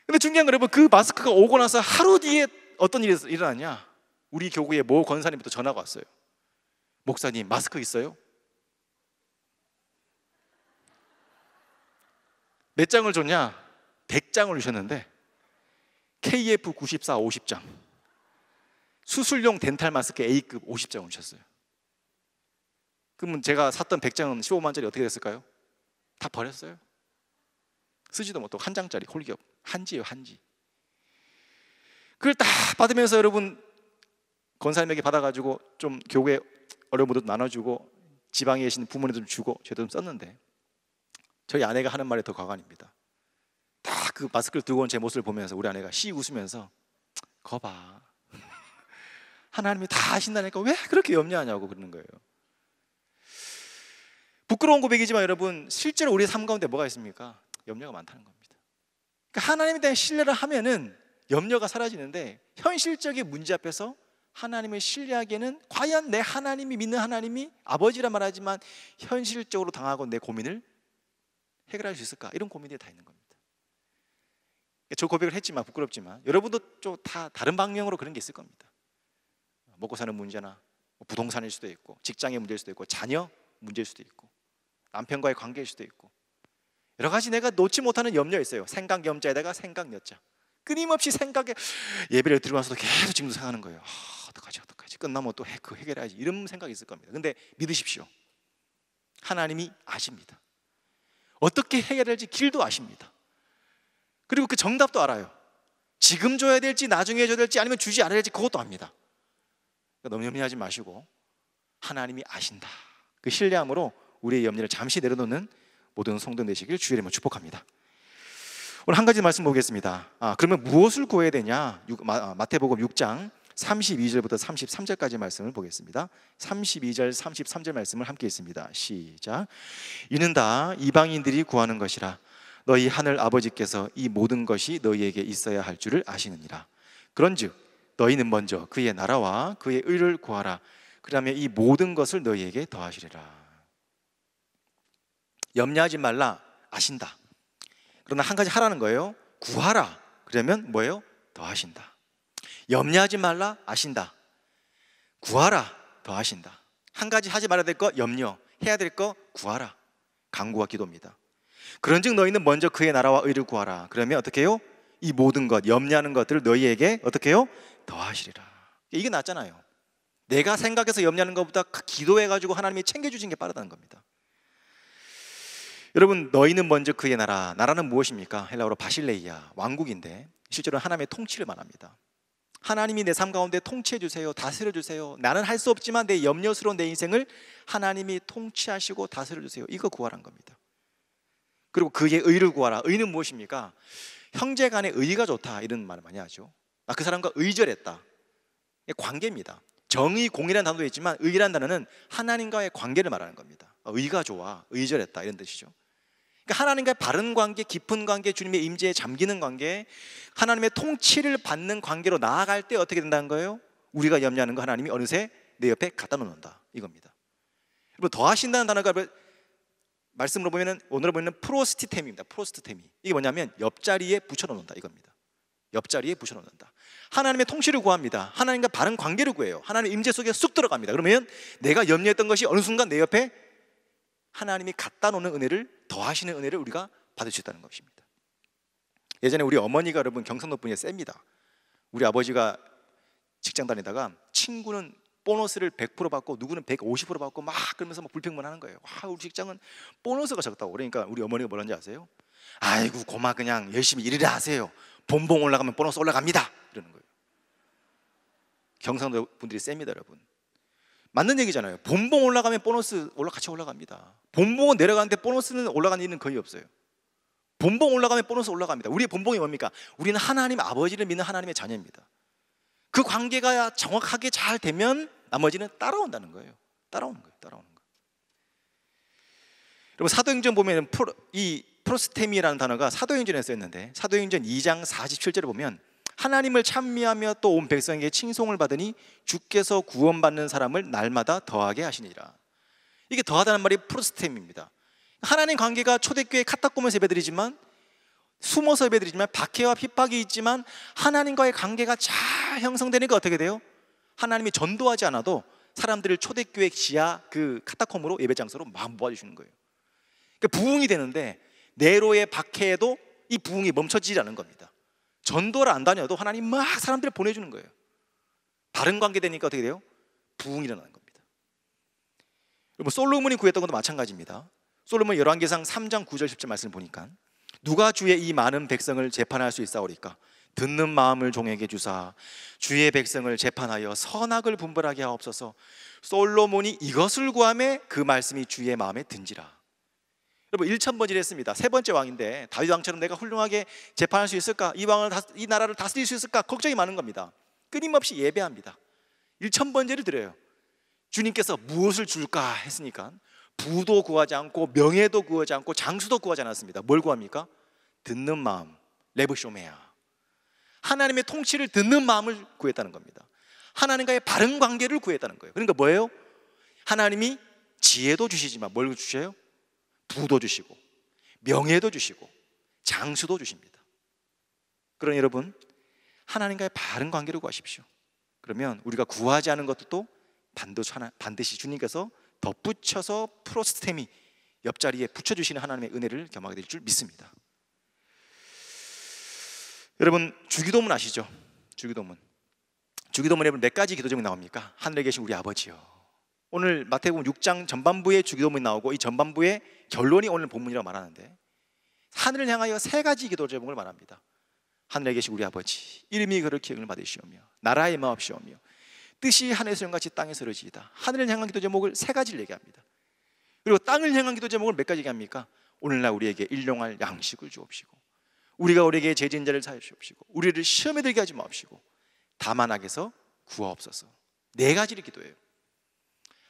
근데 중요한 건 여러분, 그 마스크가 오고 나서 하루 뒤에 어떤 일이 일어났냐? 우리 교구의 모 권사님부터 전화가 왔어요. 목사님, 마스크 있어요? 몇 장을 줬냐? 100장을 주셨는데 KF94 50장, 수술용 덴탈 마스크 A급 50장을 주셨어요. 그러면 제가 샀던 100장은 15만원짜리 어떻게 됐을까요? 다 버렸어요. 쓰지도 못하고 한 장짜리 홀기업, 한지예요, 한지. 그걸 딱 받으면서 여러분, 권사님에게 받아가지고 좀 교회 어려운 분들도 나눠주고 지방에 계신 부모님들 좀 주고 저도 좀 썼는데, 저희 아내가 하는 말이 더 가관입니다. 딱 그 마스크를 들고 온 제 모습을 보면서 우리 아내가 씩 웃으면서, 거봐, 하나님이 다 아신다니까 왜 그렇게 염려하냐고 그러는 거예요. 부끄러운 고백이지만 여러분, 실제로 우리 삶 가운데 뭐가 있습니까? 염려가 많다는 겁니다. 그러니까 하나님에 대한 신뢰를 하면은 염려가 사라지는데, 현실적인 문제 앞에서 하나님을 신뢰하기에는 과연 내 하나님이 믿는 하나님이 아버지라 말하지만 현실적으로 당하고 내 고민을 해결할 수 있을까? 이런 고민들이 다 있는 겁니다. 저 고백을 했지만 부끄럽지만 여러분도 좀 다 다른 방향으로 그런 게 있을 겁니다. 먹고 사는 문제나 부동산일 수도 있고 직장의 문제일 수도 있고 자녀 문제일 수도 있고 남편과의 관계일 수도 있고 여러 가지 내가 놓지 못하는 염려 있어요. 생각 염자에다가 생각 여자. 끊임없이 생각에 예배를 들어가서도 계속 지금도 생각하는 거예요. 어떡하지 끝나면 또 해결해야지 이런 생각이 있을 겁니다. 근데 믿으십시오. 하나님이 아십니다. 어떻게 해결할지 길도 아십니다. 그리고 그 정답도 알아요. 지금 줘야 될지 나중에 줘야 될지 아니면 주지 않아야 될지 그것도 압니다. 그러니까 너무 염려하지 마시고 하나님이 아신다. 그 신뢰함으로 우리의 염려를 잠시 내려놓는 모든 성도 되시길 주의 이름으로 축복합니다. 오늘 한 가지 말씀 보겠습니다. 그러면 무엇을 구해야 되냐? 마태복음 6장 32절부터 33절까지 말씀을 보겠습니다. 32절 33절 말씀을 함께 읽습니다. 시작. 이는 다 이방인들이 구하는 것이라 너희 하늘 아버지께서 이 모든 것이 너희에게 있어야 할 줄을 아시느니라. 그런즉 너희는 먼저 그의 나라와 그의 의를 구하라. 그러면 이 모든 것을 너희에게 더하시리라. 염려하지 말라. 아신다. 그러나 한 가지 하라는 거예요. 구하라. 그러면 뭐예요? 더하신다. 염려하지 말라. 아신다. 구하라. 더하신다. 한 가지 하지 말아야 될 거 염려, 해야 될 거 구하라. 간구와 기도입니다. 그런즉 너희는 먼저 그의 나라와 의를 구하라. 그러면 어떻게 해요? 이 모든 것, 염려하는 것들을 너희에게 어떻게 해요? 더하시리라. 이게 낫잖아요. 내가 생각해서 염려하는 것보다 기도해가지고 하나님이 챙겨주신 게 빠르다는 겁니다. 여러분, 너희는 먼저 그의 나라. 나라는 무엇입니까? 헬라어로 바실레이아, 왕국인데 실제로 하나님의 통치를 말합니다. 하나님이 내 삶 가운데 통치해 주세요. 다스려 주세요. 나는 할 수 없지만 내 염려스러운 내 인생을 하나님이 통치하시고 다스려 주세요. 이거 구하라는 겁니다. 그리고 그의 의를 구하라. 의는 무엇입니까? 형제 간의 의가 좋다 이런 말을 많이 하죠. 그 사람과 의절했다. 관계입니다. 정의, 공이라는 단어도 있지만 의라는 단어는 하나님과의 관계를 말하는 겁니다. 의가 좋아, 의절했다 이런 뜻이죠. 그러니까 하나님과의 바른 관계, 깊은 관계, 주님의 임재에 잠기는 관계, 하나님의 통치를 받는 관계로 나아갈 때 어떻게 된다는 거예요? 우리가 염려하는 거 하나님이 어느새 내 옆에 갖다 놓는다 이겁니다. 여러분, 더하신다는 단어가 말씀으로 보면은 오늘 보면 프로스티템입니다. 프로스티템이 이게 뭐냐면 옆자리에 붙여놓는다 이겁니다. 옆자리에 붙여놓는다. 하나님의 통치를 구합니다. 하나님과 바른 관계를 구해요. 하나님의 임재 속에 쑥 들어갑니다. 그러면 내가 염려했던 것이 어느 순간 내 옆에 하나님이 갖다 놓는 은혜를, 더하시는 은혜를 우리가 받을 수 있다는 것입니다. 예전에 우리 어머니가 여러분 경상도 분이 셉니다. 우리 아버지가 직장 다니다가 친구는 보너스를 100% 받고 누구는 150% 받고 막 그러면서 막 불평만 거예요. 와, 우리 직장은 보너스가 적다고. 그러니까 우리 어머니가 뭐라는지 아세요? 아이고 고마 그냥 열심히 일이라 하세요. 본봉 올라가면 보너스 올라갑니다. 이러는 거예요. 경상도 분들이 셉니다 여러분. 맞는 얘기잖아요. 본봉 올라가면 보너스 같이 올라갑니다. 본봉은 내려가는데 보너스는 올라가는 일은 거의 없어요. 본봉 올라가면 보너스 올라갑니다. 우리의 본봉이 뭡니까? 우리는 하나님 아버지를 믿는 하나님의 자녀입니다. 그 관계가 정확하게 잘 되면 나머지는 따라온다는 거예요. 따라오는 거예요. 여러분, 사도행전 보면 이 프로스테미라는 단어가 사도행전에 쓰였는데 사도행전 2장 47절을 보면 하나님을 찬미하며 또 온 백성에게 칭송을 받으니 주께서 구원받는 사람을 날마다 더하게 하시니라. 이게 더하다는 말이 프로스템입니다. 하나님 관계가 초대교회 카타콤에서 예배드리지만 숨어서 예배드리지만 박해와 핍박이 있지만 하나님과의 관계가 잘 형성되니까 어떻게 돼요? 하나님이 전도하지 않아도 사람들을 초대교회 지하 그 카타콤으로 예배 장소로 막 모아주시는 거예요. 그러니까 부흥이 되는데 네로의 박해에도 이 부흥이 멈춰지지 않은 겁니다. 전도를 안 다녀도 하나님 막 사람들을 보내주는 거예요. 바른 관계 되니까 어떻게 돼요? 부흥이 일어나는 겁니다. 여러분, 솔로몬이 구했던 것도 마찬가지입니다. 솔로몬 열왕기상 3장 9절 10절 말씀을 보니까 누가 주의 이 많은 백성을 재판할 수 있사오리까? 듣는 마음을 종에게 주사 주의 백성을 재판하여 선악을 분별하게 하옵소서. 솔로몬이 이것을 구하매 그 말씀이 주의 마음에 든지라. 여러분, 1000번지를 했습니다. 세 번째 왕인데 다윗 왕처럼 내가 훌륭하게 재판할 수 있을까? 이 나라를 다스릴 수 있을까? 걱정이 많은 겁니다. 끊임없이 예배합니다. 1000번제를 드려요. 주님께서 무엇을 줄까 했으니까 부도 구하지 않고 명예도 구하지 않고 장수도 구하지 않았습니다. 뭘 구합니까? 듣는 마음, 레브쇼메아. 하나님의 통치를 듣는 마음을 구했다는 겁니다. 하나님과의 바른 관계를 구했다는 거예요. 그러니까 뭐예요? 하나님이 지혜도 주시지만 뭘 주셔요? 부도 주시고 명예도 주시고 장수도 주십니다. 그러니 여러분, 하나님과의 바른 관계를 구하십시오. 그러면 우리가 구하지 않은 것도 반드시 주님께서 덧붙여서 프로스테미 옆자리에 붙여주시는 하나님의 은혜를 경험하게 될 줄 믿습니다. 여러분, 주기도문 아시죠? 주기도문에 몇 가지 기도 제목이 나옵니까? 하늘에 계신 우리 아버지요. 오늘 마태복음 6장 전반부에 주기도문이 나오고 이 전반부의 결론이 오늘 본문이라고 말하는데, 하늘을 향하여 3가지 기도 제목을 말합니다. 하늘에 계신 우리 아버지, 이름이 거룩히 여김을 받으시오며 나라의 마옵시오며 뜻이 하늘에서 같이 땅에서 이루어지이다. 하늘을 향한 기도 제목을 3가지를 얘기합니다. 그리고 땅을 향한 기도 제목을 몇 가지 얘기합니까? 오늘날 우리에게 일용할 양식을 주옵시고, 우리가 우리에게 죄진 자를 사하여 주옵시고, 우리를 시험에 들게 하지 마옵시고, 다만 악에서 구하옵소서. 4가지를 기도해요.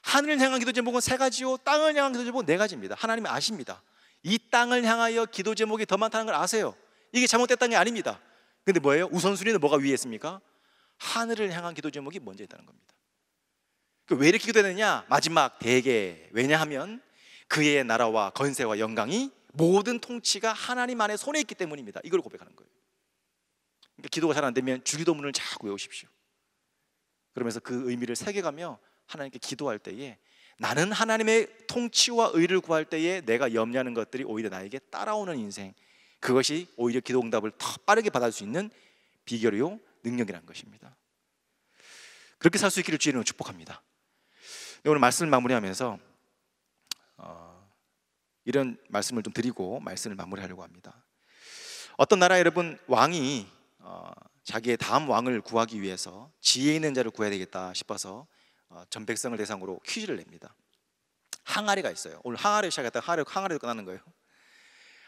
하늘을 향한 기도 제목은 3가지요, 땅을 향한 기도 제목은 4가지입니다. 하나님이 아십니다. 이 땅을 향하여 기도 제목이 더 많다는 걸 아세요. 이게 잘못됐다는 게 아닙니다. 근데 뭐예요? 우선순위는 뭐가 위에 있습니까? 하늘을 향한 기도 제목이 먼저 있다는 겁니다. 왜 이렇게 기도되느냐? 마지막 대개, 왜냐하면 그의 나라와 건세와 영광이 모든 통치가 하나님 안에 손에 있기 때문입니다. 이걸 고백하는 거예요. 그러니까 기도가 잘 안 되면 주기도문을 자꾸 외우십시오. 그러면서 그 의미를 새겨가며 하나님께 기도할 때에, 나는 하나님의 통치와 의를 구할 때에 내가 염려하는 것들이 오히려 나에게 따라오는 인생, 그것이 오히려 기도 응답을 더 빠르게 받을 수 있는 비결이요 능력이라는 것입니다. 그렇게 살 수 있기를 주님으로 축복합니다. 오늘 말씀을 마무리하면서 이런 말씀을 좀 드리고 말씀을 마무리하려고 합니다. 어떤 나라 여러분 왕이 자기의 다음 왕을 구하기 위해서 지혜 있는 자를 구해야 되겠다 싶어서 전 백성을 대상으로 퀴즈를 냅니다. 항아리가 있어요. 오늘 항아리 시작했다가 항아리로 끝나는 거예요.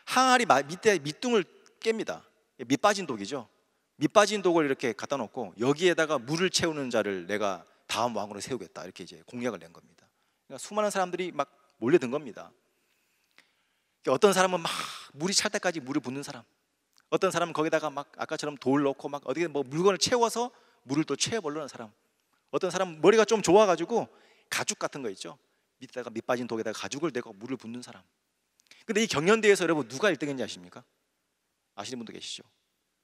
항아리 밑에 밑둥을 깹니다. 밑 빠진 독이죠. 밑 빠진 독을 이렇게 갖다 놓고 여기에다가 물을 채우는 자를 내가 다음 왕으로 세우겠다, 이렇게 이제 공약을 낸 겁니다. 그러니까 수많은 사람들이 막 몰려든 겁니다. 어떤 사람은 막 물이 찰 때까지 물을 붓는 사람, 어떤 사람은 거기다가 막 아까처럼 돌 넣고 막 어떻게 뭐 물건을 채워서 물을 또 채워보려는 사람, 어떤 사람은 머리가 좀 좋아가지고 가죽 같은 거 있죠, 밑에다가 밑 빠진 독에다가 가죽을 대고 물을 붓는 사람. 근데 이 경연대회에서 여러분 누가 1등인지 아십니까? 아시는 분도 계시죠?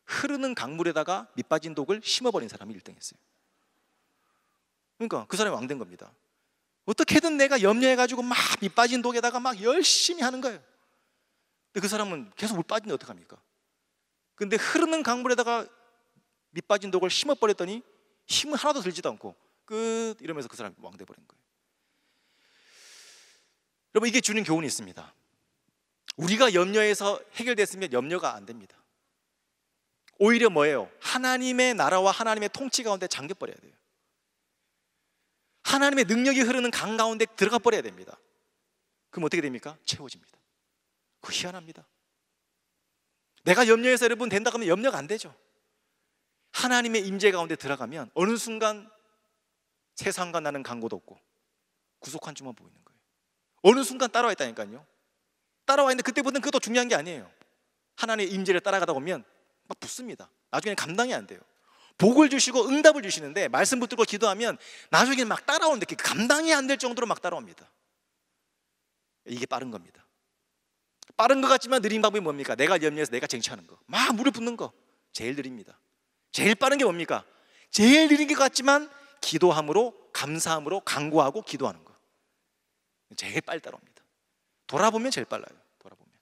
흐르는 강물에다가 밑 빠진 독을 심어버린 사람이 1등했어요. 그러니까 그 사람이 왕 된 겁니다. 어떻게든 내가 염려해가지고 막 밑 빠진 독에다가 막 열심히 하는 거예요. 근데 그 사람은 계속 물 빠진데 어떡합니까? 근데 흐르는 강물에다가 밑 빠진 독을 심어버렸더니 힘은 하나도 들지도 않고 끝, 이러면서 그 사람이 왕 돼버린 거예요. 여러분, 이게 주는 교훈이 있습니다. 우리가 염려해서 해결됐으면 염려가 안 됩니다. 오히려 뭐예요? 하나님의 나라와 하나님의 통치 가운데 잠겨버려야 돼요. 하나님의 능력이 흐르는 강 가운데 들어가 버려야 됩니다. 그럼 어떻게 됩니까? 채워집니다. 그거 희한합니다. 내가 염려해서 여러분 된다고 하면 염려가 안 되죠. 하나님의 임재 가운데 들어가면 어느 순간 세상과 나는 간고도 없고 구속한 줄만 보이는 거예요. 어느 순간 따라와 있다니까요. 따라와 있는데 그때보다는 그것도 중요한 게 아니에요. 하나님의 임재를 따라가다 보면 막 붙습니다. 나중에는 감당이 안 돼요. 복을 주시고 응답을 주시는데 말씀 붙들고 기도하면 나중에는 막 따라오는데 감당이 안 될 정도로 막 따라옵니다. 이게 빠른 겁니다. 빠른 것 같지만 느린 방법이 뭡니까? 내가 염려해서 내가 쟁취하는 거, 막 물을 붓는 거, 제일 느립니다. 제일 빠른 게 뭡니까? 제일 느린 것 같지만 기도함으로, 감사함으로 간구하고 기도하는 거, 제일 빨리 따라옵니다. 돌아보면 제일 빨라요. 돌아보면.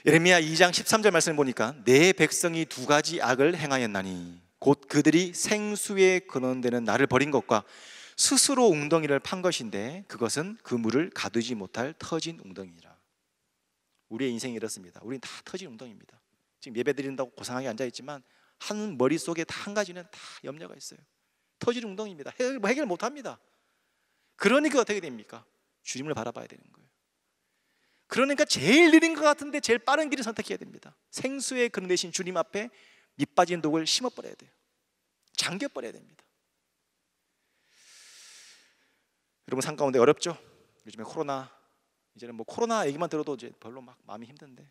예레미야 2장 13절 말씀을 보니까 내 백성이 2가지 악을 행하였나니 곧 그들이 생수에 근원되는 나를 버린 것과 스스로 웅덩이를 판 것인데 그것은 그 물을 가두지 못할 터진 웅덩이라. 우리의 인생이 이렇습니다. 우리는 다 터진 웅덩이입니다. 지금 예배 드린다고 고상하게 앉아있지만 한 머릿속에 다 한 가지는 다 염려가 있어요. 터진 웅덩이입니다. 해결 못합니다. 그러니까 어떻게 됩니까? 주님을 바라봐야 되는 거예요. 그러니까 제일 느린 것 같은데 제일 빠른 길을 선택해야 됩니다. 생수에 근대신 주님 앞에 밑 빠진 독을 심어버려야 돼요. 잠겨버려야 됩니다. 여러분, 삶 가운데 어렵죠? 요즘에 코로나, 이제는 뭐 코로나 얘기만 들어도 이제 별로 막 마음이 힘든데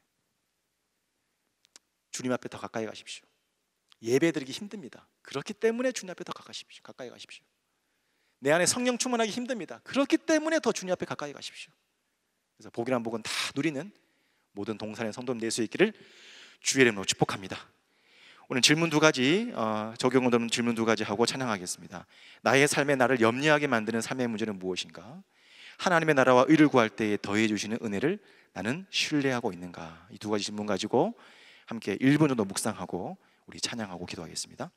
주님 앞에 더 가까이 가십시오. 예배드리기 힘듭니다. 그렇기 때문에 주님 앞에 더 가까이 가십시오. 내 안에 성령 충만하기 힘듭니다. 그렇기 때문에 더 주님 앞에 가까이 가십시오. 그래서 복이란 복은 다 누리는 모든 동산의 성도님 될 수 있기를 주의 이름으로 축복합니다. 오늘 질문 2가지, 적용을 돕는 질문 2가지 하고 찬양하겠습니다. 나의 삶에 나를 염려하게 만드는 삶의 문제는 무엇인가? 하나님의 나라와 의를 구할 때에 더해 주시는 은혜를 나는 신뢰하고 있는가? 이 2가지 질문 가지고 함께 1분 정도 묵상하고 우리 찬양하고 기도하겠습니다.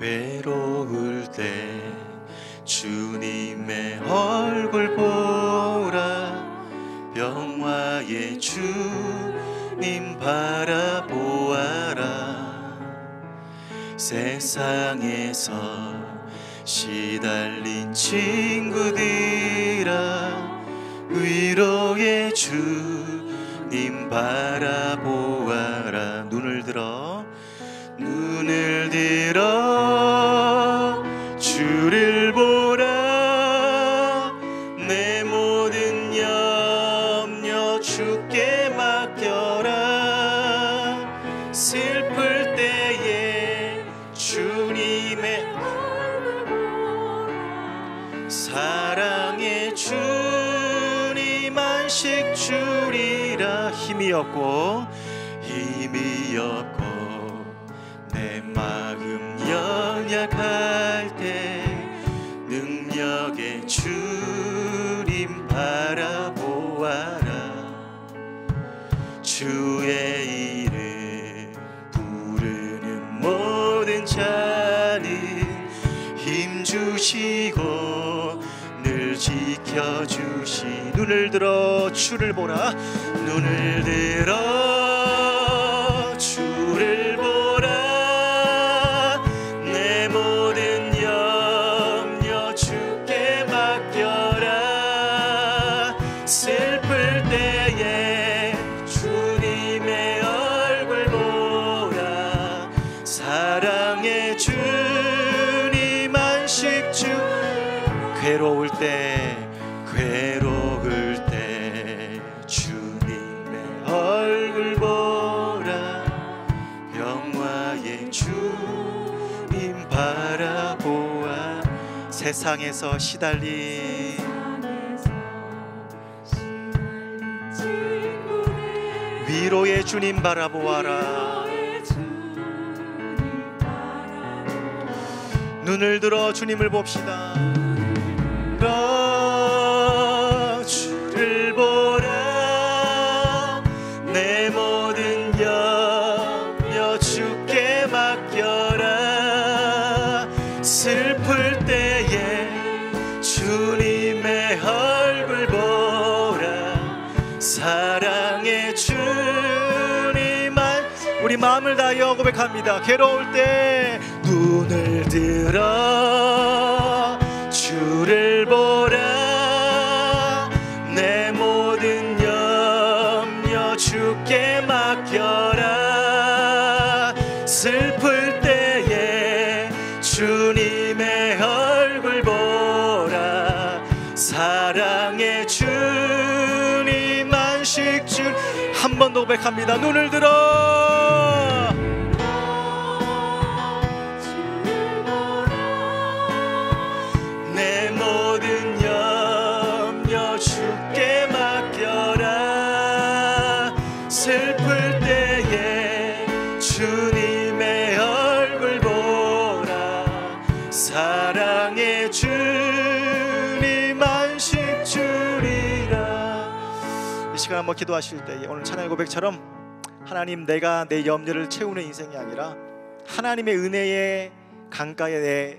괴로울 때 주님의 얼굴 보라, 병화의 주님 바라보아라. 세상에서 시달린 친구들아, 위로의 주님 바라보아라. 눈을 들어 주를 보라. 내 모든 염려 주께 맡겨라. 슬플 때에 주님의 사랑의 주님 안식 주리라. 힘이 없고 내 마음 연약할 때 능력의 주님 바라보아라. 주의 이름 부르는 모든 자는 힘주시고 늘 지켜주시. 눈을 들어 주를 보라. 눈을 들어 주를 보라. 내 모든 염려 주께 맡겨라. 슬플 때에 주님의 얼굴 보라. 사랑의 주님 안식 주. 괴로울 때 주님의 얼굴 보라. 병화의 주님 바라보아. 세상에서 시달린 위로의 주님 바라보아라. 눈을 들어 주님을 봅시다. 주를 보라. 내 모든 염려 주께 맡겨라. 슬플 때에 주님의 얼굴 보라. 사랑의 주님만. 우리 마음을 다하여 고백합니다. 괴로울 때 눈을 들어 주를 보라. 내 모든 염려 주께 맡겨라. 슬플 때에 주님의 얼굴 보라. 사랑의 주님 안식 주. 한 번 더 고백합니다. 눈을 들어 주를 보라. 주님의 얼굴 보라 사랑의 주님 안식 주리라. 이 시간 한번 기도하실 때 오늘 찬양의 고백처럼 하나님, 내가 내 염려를 채우는 인생이 아니라 하나님의 은혜의 강가에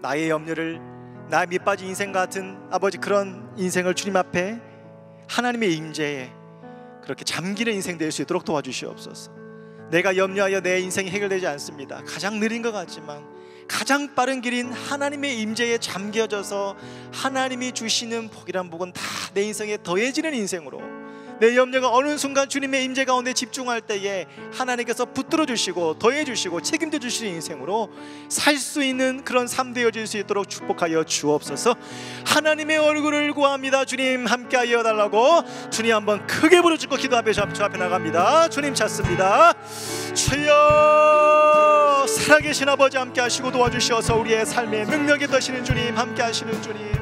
나의 염려를, 나 밑빠진 인생 같은 아버지 그런 인생을 주님 앞에 하나님의 임재에 그렇게 잠기는 인생 될 수 있도록 도와주시옵소서. 내가 염려하여 내 인생이 해결되지 않습니다. 가장 느린 것 같지만 가장 빠른 길인 하나님의 임재에 잠겨져서 하나님이 주시는 복이란 복은 다 내 인생에 더해지는 인생으로, 내 염려가 어느 순간 주님의 임재 가운데 집중할 때에 하나님께서 붙들어 주시고 더해 주시고 책임져 주시는 인생으로 살 수 있는 그런 삶 되어질 수 있도록 축복하여 주옵소서. 하나님의 얼굴을 구합니다. 주님 함께하여 달라고 주님 한번 크게 부르짖고 기도 앞에 주 앞에 나갑니다. 주님 찾습니다. 주여, 살아계신 아버지 함께하시고 도와주셔서 우리의 삶의 능력이 되시는 주님, 함께하시는 주님,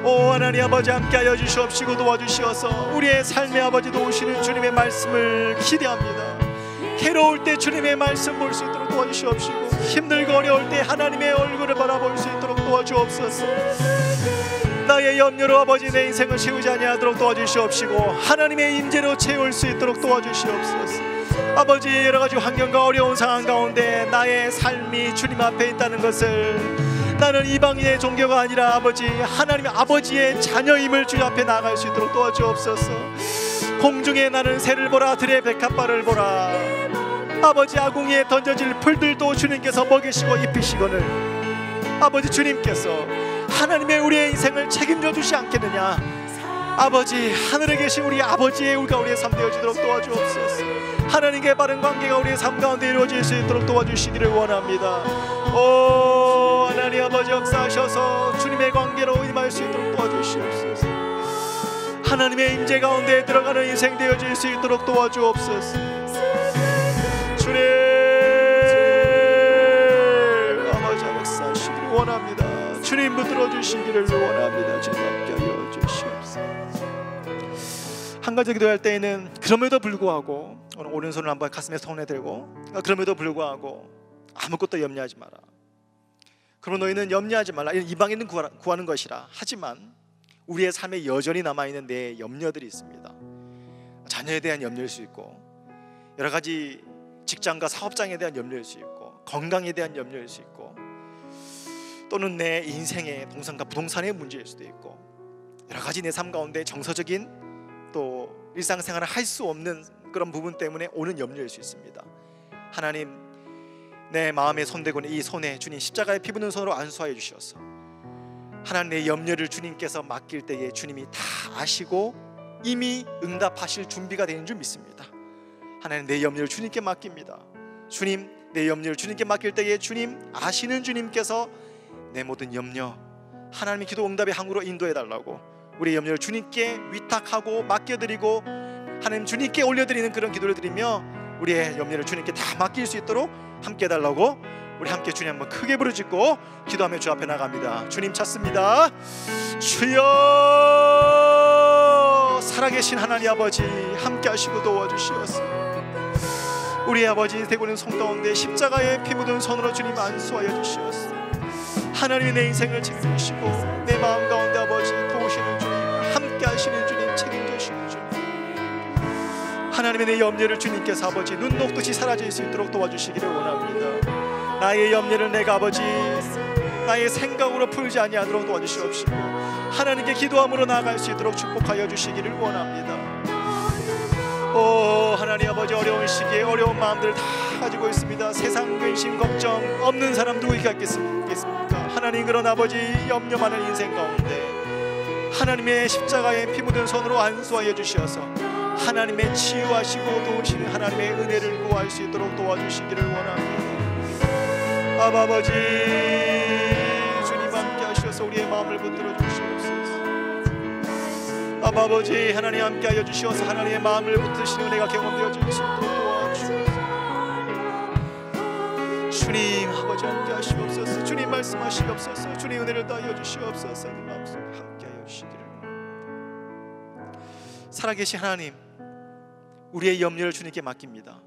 오 하나님 아버지 함께하여 주시옵시고 도와주시어서 우리의 삶의 아버지 도우시는 주님의 말씀을 기대합니다. 괴로울 때 주님의 말씀 볼 수 있도록 도와주시옵시고 힘들고 어려울 때 하나님의 얼굴을 바라볼 수 있도록 도와주옵소서. 나의 염려로 아버지 내 인생을 채우지 아니하도록 도와주시옵시고 하나님의 임재로 채울 수 있도록 도와주시옵소서. 아버지 여러가지 환경과 어려운 상황 가운데 나의 삶이 주님 앞에 있다는 것을, 나는 이방인의 종교가 아니라 아버지 하나님의 아버지의 자녀임을 주님 앞에 나아갈 수 있도록 도와주옵소서. 공중에 나는 새를 보라, 들의 백합화를 보라. 아버지 아궁이에 던져질 풀들도 주님께서 먹이시고 입히시거늘 아버지 주님께서 하나님의 우리의 인생을 책임져 주시 않겠느냐. 아버지 하늘에 계신 우리 아버지의 우리의 삶 되어지도록 도와주옵소서. 하나님께 바른 관계가 우리의 삶 가운데 이루어질 수 있도록 도와주시기를 원합니다. 오 하나님 아버지 역사하셔서 주님의 관계로 임할 수 있도록 도와주시옵소서. 하나님의 임재 가운데 들어가는 인생 되어질 수 있도록 도와주옵소서. 주님 아버지 역사하시기를 원합니다. 주님 붙들어 주시기를 원합니다. 주님 함께하여 주시옵소서. 한 가지 기도할 때에는 그럼에도 불구하고 오른손을 한번 가슴에 손에 들고, 그럼에도 불구하고 아무것도 염려하지 마라. 그러면 너희는 염려하지 말라. 이방인은 구하는 것이라. 하지만 우리의 삶에 여전히 남아있는 내 염려들이 있습니다. 자녀에 대한 염려일 수 있고, 여러 가지 직장과 사업장에 대한 염려일 수 있고, 건강에 대한 염려일 수 있고, 또는 내 인생의 동산과 부동산의 문제일 수도 있고, 여러 가지 내 삶 가운데 정서적인 또 일상생활을 할 수 없는 그런 부분 때문에 오는 염려일 수 있습니다. 하나님, 내 마음에 손대고 이 손에 주님 십자가에 피 묻는 손으로 안수하여 주시옵소서. 하나님, 내 염려를 주님께서 맡길 때에 주님이 다 아시고 이미 응답하실 준비가 되는 줄 믿습니다. 하나님, 내 염려를 주님께 맡깁니다. 주님, 내 염려를 주님께 맡길 때에 주님 아시는 주님께서 내 모든 염려 하나님의 기도 응답의 항으로 인도해 달라고 우리의 염려를 주님께 위탁하고 맡겨드리고 하나님 주님께 올려드리는 그런 기도를 드리며 우리의 염려를 주님께 다 맡길 수 있도록 함께 해달라고 우리 함께 주님 한번 크게 부르짖고 기도하며 주 앞에 나갑니다. 주님 찾습니다. 주여, 살아계신 하나님 아버지 함께 하시고 도와주시옵소서. 우리 아버지 되고 있는 손 가운데 십자가에 피 묻은 손으로 주님 안수하여 주시옵소서. 하나님이 내 인생을 책임지시고 내 마음 가운데 아버지 도우시는 주님, 함께 하시는 주님, 책임지시는 주님, 하나님의 내 염려를 주님께서 아버지 눈 녹듯이 사라질 수 있도록 도와주시기를 원합니다. 나의 염려를 내가 아버지 나의 생각으로 풀지 아니하도록 도와주시옵시고 하나님께 기도함으로 나아갈 수 있도록 축복하여 주시기를 원합니다. 오 하나님 아버지, 어려운 시기에 어려운 마음들을 다 가지고 있습니다. 세상 근심 걱정 없는 사람 누구 있겠습니까? 하나님, 그런 아버지 염려 많은 인생 가운데 하나님의 십자가에 피 묻은 손으로 안수하여 주셔서 하나님의 치유하시고 도우시는 하나님의 은혜를 구할 수 있도록 도와주시기를 원합니다. 아버지 주님 함께 하셔서 우리의 마음을 붙들어 주시옵소서. 아버지 하나님 함께 하여 주시어서 하나님의 마음을 붙드시는 은혜가 경험되어질 수 있도록 도와주시옵소서. 주님 아버지 함께 하시옵소서. 주님 말씀하시옵소서. 주님 은혜를 더하여 주시옵소서. 내 마음속에 함께 하여 주시기를. 살아계신 하나님, 우리의 염려를 주님께 맡깁니다.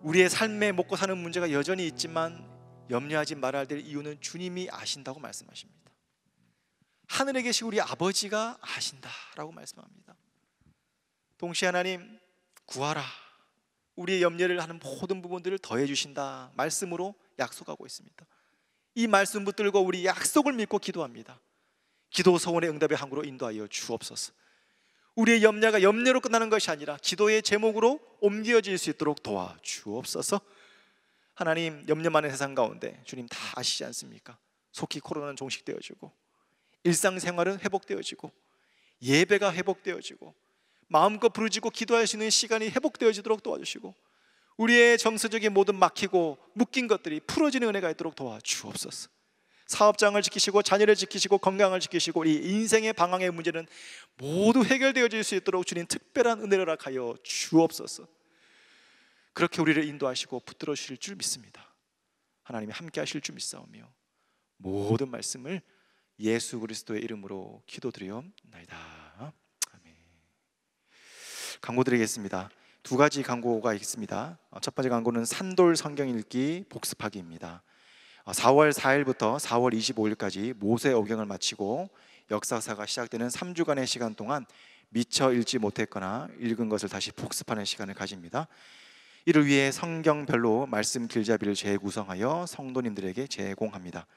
우리의 삶에 먹고 사는 문제가 여전히 있지만 염려하지 말아야 될 이유는 주님이 아신다고 말씀하십니다. 하늘에 계신 우리 아버지가 아신다라고 말씀합니다. 동시에 하나님 구하라, 우리의 염려를 하는 모든 부분들을 더해 주신다 말씀으로 약속하고 있습니다. 이 말씀 붙들고 우리 약속을 믿고 기도합니다. 기도 서원의 응답의 항구로 인도하여 주옵소서. 우리의 염려가 염려로 끝나는 것이 아니라 기도의 제목으로 옮겨질 수 있도록 도와주옵소서. 하나님, 염려 많은 세상 가운데 주님 다 아시지 않습니까? 속히 코로나는 종식되어지고 일상생활은 회복되어지고 예배가 회복되어지고 마음껏 부르짖고 기도할 수 있는 시간이 회복되어지도록 도와주시고 우리의 정서적인 모든 막히고 묶인 것들이 풀어지는 은혜가 있도록 도와주옵소서. 사업장을 지키시고 자녀를 지키시고 건강을 지키시고 우리 인생의 방황의 문제는 모두 해결되어질 수 있도록 주님 특별한 은혜를 허락하여 주옵소서. 그렇게 우리를 인도하시고 붙들어 주실 줄 믿습니다. 하나님이 함께 하실 줄 믿사오며 모든 말씀을 예수 그리스도의 이름으로 기도드리옵나이다. 아멘. 광고 드리겠습니다. 두 가지 광고가 있습니다. 첫 번째 광고는 산돌 성경 읽기 복습하기입니다. 4월 4일부터 4월 25일까지 모세오경을 마치고 역사사가 시작되는 3주간의 시간 동안 미처 읽지 못했거나 읽은 것을 다시 복습하는 시간을 가집니다. 이를 위해 성경별로 말씀 길잡이를 재구성하여 성도님들에게 제공합니다.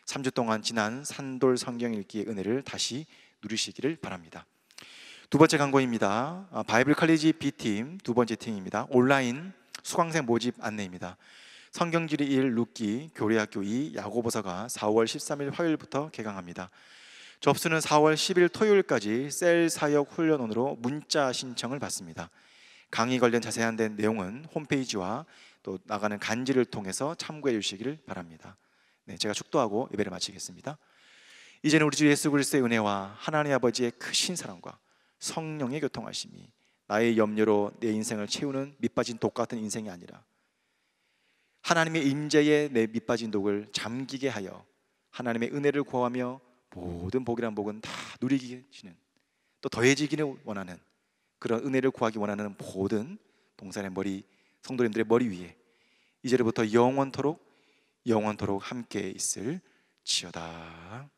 3주 동안 지난 산돌 성경 읽기의 은혜를 다시 누리시기를 바랍니다. 두 번째 광고입니다. 바이블 칼리지 B팀 두 번째 팀입니다. 온라인 수강생 모집 안내입니다. 성경지리 1 룻기 교리학교 2 야고보서가 4월 13일 화요일부터 개강합니다. 접수는 4월 10일 토요일까지 셀 사역 훈련원으로 문자 신청을 받습니다. 강의 관련 자세한 내용은 홈페이지와 또 나가는 간지를 통해서 참고해 주시기를 바랍니다. 네, 제가 축도하고 예배를 마치겠습니다. 이제는 우리 주 예수 그리스도의 은혜와 하나님 아버지의 크신 사랑과 성령의 교통하심이 나의 염려로 내 인생을 채우는 밑빠진 독 같은 인생이 아니라 하나님의 임재에 내 밑빠진 독을 잠기게 하여 하나님의 은혜를 구하며 모든 복이란 복은 다 누리기는 또 더해지기를 원하는 그런 은혜를 구하기 원하는 모든 동산의 머리 성도님들의 머리 위에 이제부터 영원토록 함께 있을 지어다.